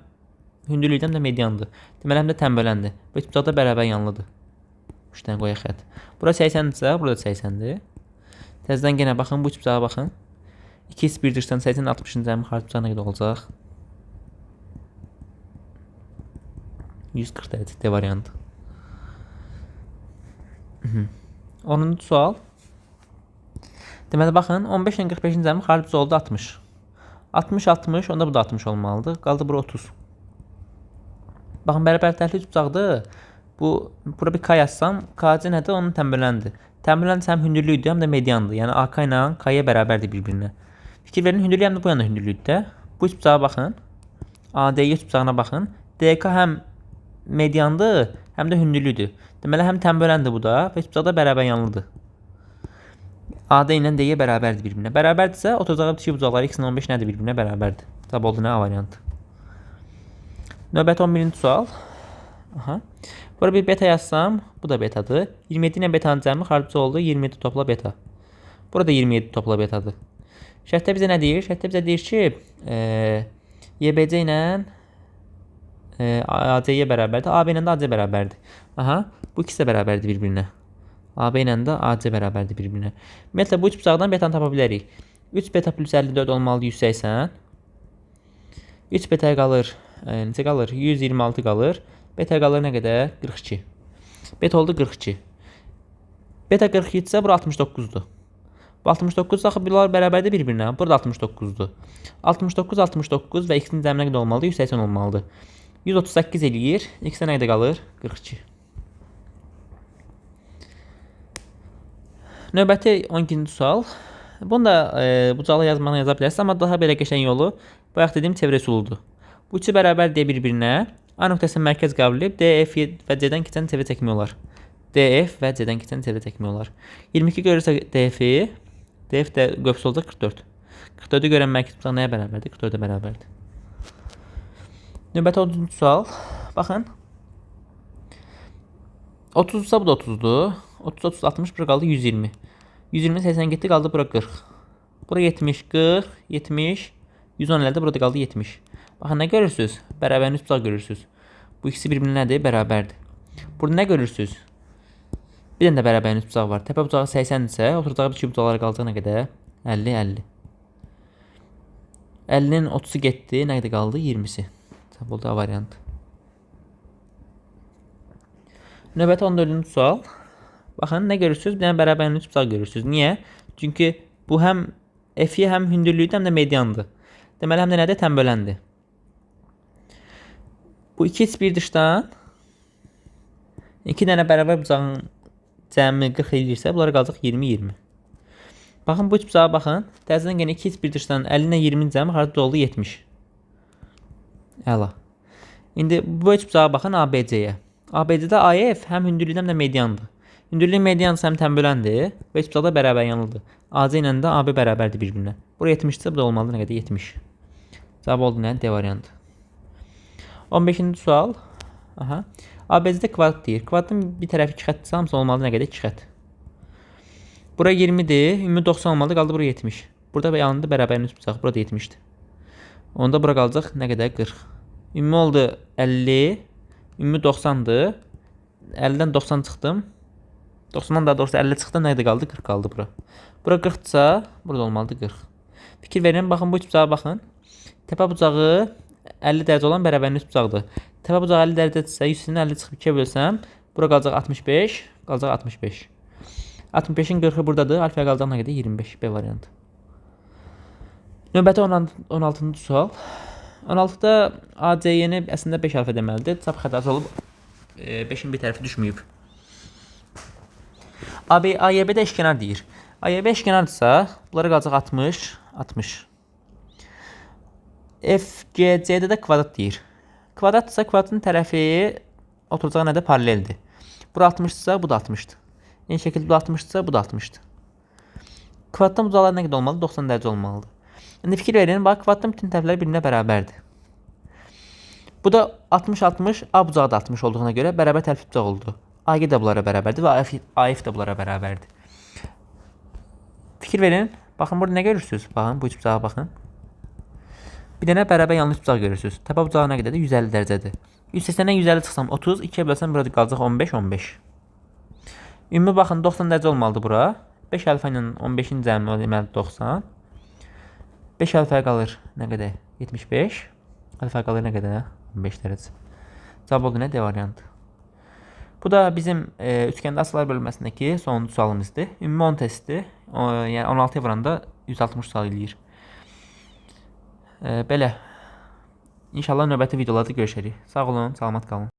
[SPEAKER 1] hündürlükdən də mediandır. Deməli, həm də tənbələndir. Bu üç bucaqda bərabər yanlıdır. 3 dənə qoyaq xət. Bura 80-dirsə, burada 80-dir. Təzədən yenə baxın, bu üç bucağa baxın. 2x 1-dirsə 80-in 60-ın cəmi xarici bucağı nə qədər olacaq? 140 dərəcə D variantı. 10-cu sual. Deməli, baxın, 15 ilə 45-in cəmi xarici oldu 60. 60, 60, onda bu da 60 olmalıdır. Qaldı bura 30. Baxın, bərabərlikli üç bucaqdır. Bura bir K yazsam, KC nədir? Onun tənbələndir. Tənbələn həm hündürlükdür, həm də mediandır. Yəni AK ilə K-yə bərabərdir bir-birinə. Fikir verin, hündürlük həm də bu yana hündürlükdür. Bu üç bucağa baxın. AD'yə üç bucağına baxın. DK həm mediandır, həm də hündürlükdür. Deməli, həm tənbələndir bu da və üç bucaqda bərabər yanlıdır. AD ilə D-yə bərabərdir bir-birinə. Bərabərdirsə, oturacaq iki bucaqlar x-in 15 nədir bir-birinə bərabərdir. Cavab oldu nə A variantı. Növbəti 11-ci sual. Burada bir beta yazsam, bu da betadır. 27 ilə betanın cəmi xarici oldu 27 topla beta. Burada 27 topla betadır. Şərtdə bizə nə deyir? Şərtdə bizə deyir ki, YBC ilə AC-yə bərabərdir. AB ilə də AC bərabərdir. Bu ikisi də bərabərdir bir-birinə. AB ilə də AC bərabərdir bir-birinə. Ümumiyyətlə, bu üç bucaqdan betanı tapa bilərik. 3 beta plus 54 olmalıdır 180. 3 betaya qalır, necə qalır? 126 qalır. Beta qalır nə qədər? 42. Beta oldu 42. Beta 42 isə bura 69-dur. Bu 69 axı bunlar bərabərdir bir-birinə. Burada 69-dur. 69, 69 və x-in cəmi nə qədər olmalıdır? 180 olmalıdır. 138 eləyir. X-ə nə qədər qalır? 42. Növbəti 12-ci sual. Bunu da bucaqla yazmaqla yaza bilərsiniz, amma daha belə qəşəng yolu bayaq dediyim çevrə üsuludur. Bu üçü bərabər D bir-birinə. A nöqtəsinin mərkəz qəbul edib DF və C-dən keçən çevrə çəkmək olar. DF və C-dən keçən çevrə çəkmək olar. 22 görürsə DF-i, DF də qövs olacaq 44. 44-ü görən mərkəz bucaq nəyə bərabərdir? 44-ə bərabərdir. Növbəti 30-cu sual. Baxın. 30-sa bu da 30'dur. 30, 30, 60, bura qaldı 120. 120, 80 getdi, qaldı bura 40. Bura 70, 40, 70, 110 elədi, burada qaldı 70. Baxın, nə görürsünüz? Bərabərli üç bucaq görürsünüz. Bu ikisi bir-birinə nədir? Bərabərdir. Burada nə görürsünüz? Bir dənə də bərabərli üç bucaq var. Təpə bucağı 80-dirsə, oturacağı iki bucaqlara qalacaq nə qədər? 50, 50. 50'nin 30'u getdi, nə qədər qaldı? 20'si. Bu da variant. Növbəti 14-cü sual. Baxın, nə görürsünüz? Bir dənə bərabərli üç bucaq görürsünüz. Niyə? Çünki bu həm F-yi həm hündürlüyüdür, həm də mediandır. Deməli, həm də nədir? Tənböləndir. Bu iki heç bir dışdan iki dənə bərabər bucağın cəmi 40 edirsə, bunlara qalacaq 20-20. Baxın, bu üç bucağa baxın. Təzədən yenə iki heç bir dışdan 50 ilə 20-nin cəmi harada oldu? 70. Əla. İndi bu üç bucağa baxın ABC-yə. ABC-də AF həm hündürlükdə həm də mediandır. Hündürlük mediansa həm tənböləndir və üç bucaqda bərabər yanıldır. AC ilə də AB bərabərdir bir-birinə. Bura 70-dirsə, bu da olmalıdır nə qədər? 70. Cavab oldu nə? D variantı. 15-ci sual. Aha. ABC-də kvadrat deyir. Kvadratın bir tərəfi 2 xətdirsə, hamısı olmalıdır nə qədər? 2 xət. Bura 20-dir. Ümumi 90 olmalıdır. Qaldı bura 70. Burada yanında bərabərli üç bucaq. Burada 70'dir. Onda bura qalacaq nə qədər? 40. Ümumi oldu 50. Ümumi 90'dır. 50'dən 90 çıxdım. 90'dan daha doğrusu 50 çıxdı. Nə qədər qaldı? 40 qaldı bura. Bura 40'sa, burada olmalıdır 40. Fikir verin. Baxın, bu üç bucağa baxın. Təpə bucağı 50 dərəcə olan bərabərli üç bucaqdır. Təpə bucağı 50 dərəcədirsə, 100'dən 50 çıxıb 2'yə bölsəm, bura qalacaq 65, qalacaq 65. 65'in 40'ı buradadır. Alfaya qalacaq nə qədər? 25. B variantı. Növbəti 16-cı sual. 16'da ACY-ni əslində 5 alfa deməlidir. Çap xətası olub 5'in bir tərəfi düşməyib. AYB-də eşkenar deyir. AYB eşkenardırsa, bunlara qalacaq 60, 60. FGC'də də kvadrat deyir. Kvadratdırsa, kvadratın tərəfi oturacağı nədə? Paraleldir. Bura 60'dırsa, bu da 60'dır. Eyni şəkildə bu da 60'dırsa, bu da 60'dır. Kvadratın bucaqları nə qədər olmalıdır? 90 dərəcə olmalıdır. İndi fikir verin, bax, kvadratın bütün tərəfləri birbirine bərabərdir. Bu da 60-60, A bucağı da 60 olduğuna görə bərabər tərəf bucaq oldu. AG də bunlara bərabərdir və AF də bunlara bərabərdir. Fikir verin, baxın, burada nə görürsünüz? Baxın, bu üç bucağa baxın. Bir dənə bərabər yanlış bucaq görürsünüz. Təpə bucağı nə qədərdir? 150 dərəcədir. 180'dən 150 çıxsam 30, 2'yə bölsəm burada qalacaq 15, 15. Ümumi baxın, 90 dərəcə olmalıdır bura. 5 alfa ilə 15'in cəmi deməli 90. 5 alfaya qalır nə qədər? 75. Alfaya qalır nə qədər? 15 dərəcə. Cavab oldu nə? D variantı. Bu da bizim üçgəndə asılar bölməsindəki sonuncu sualımızdır. Ümumi 10 testdir. Yəni 16'ya vuranda 160 sual eləyir. Belə. İnşallah növbəti videolarda görüşərik. Sağ olun, salamat qalın.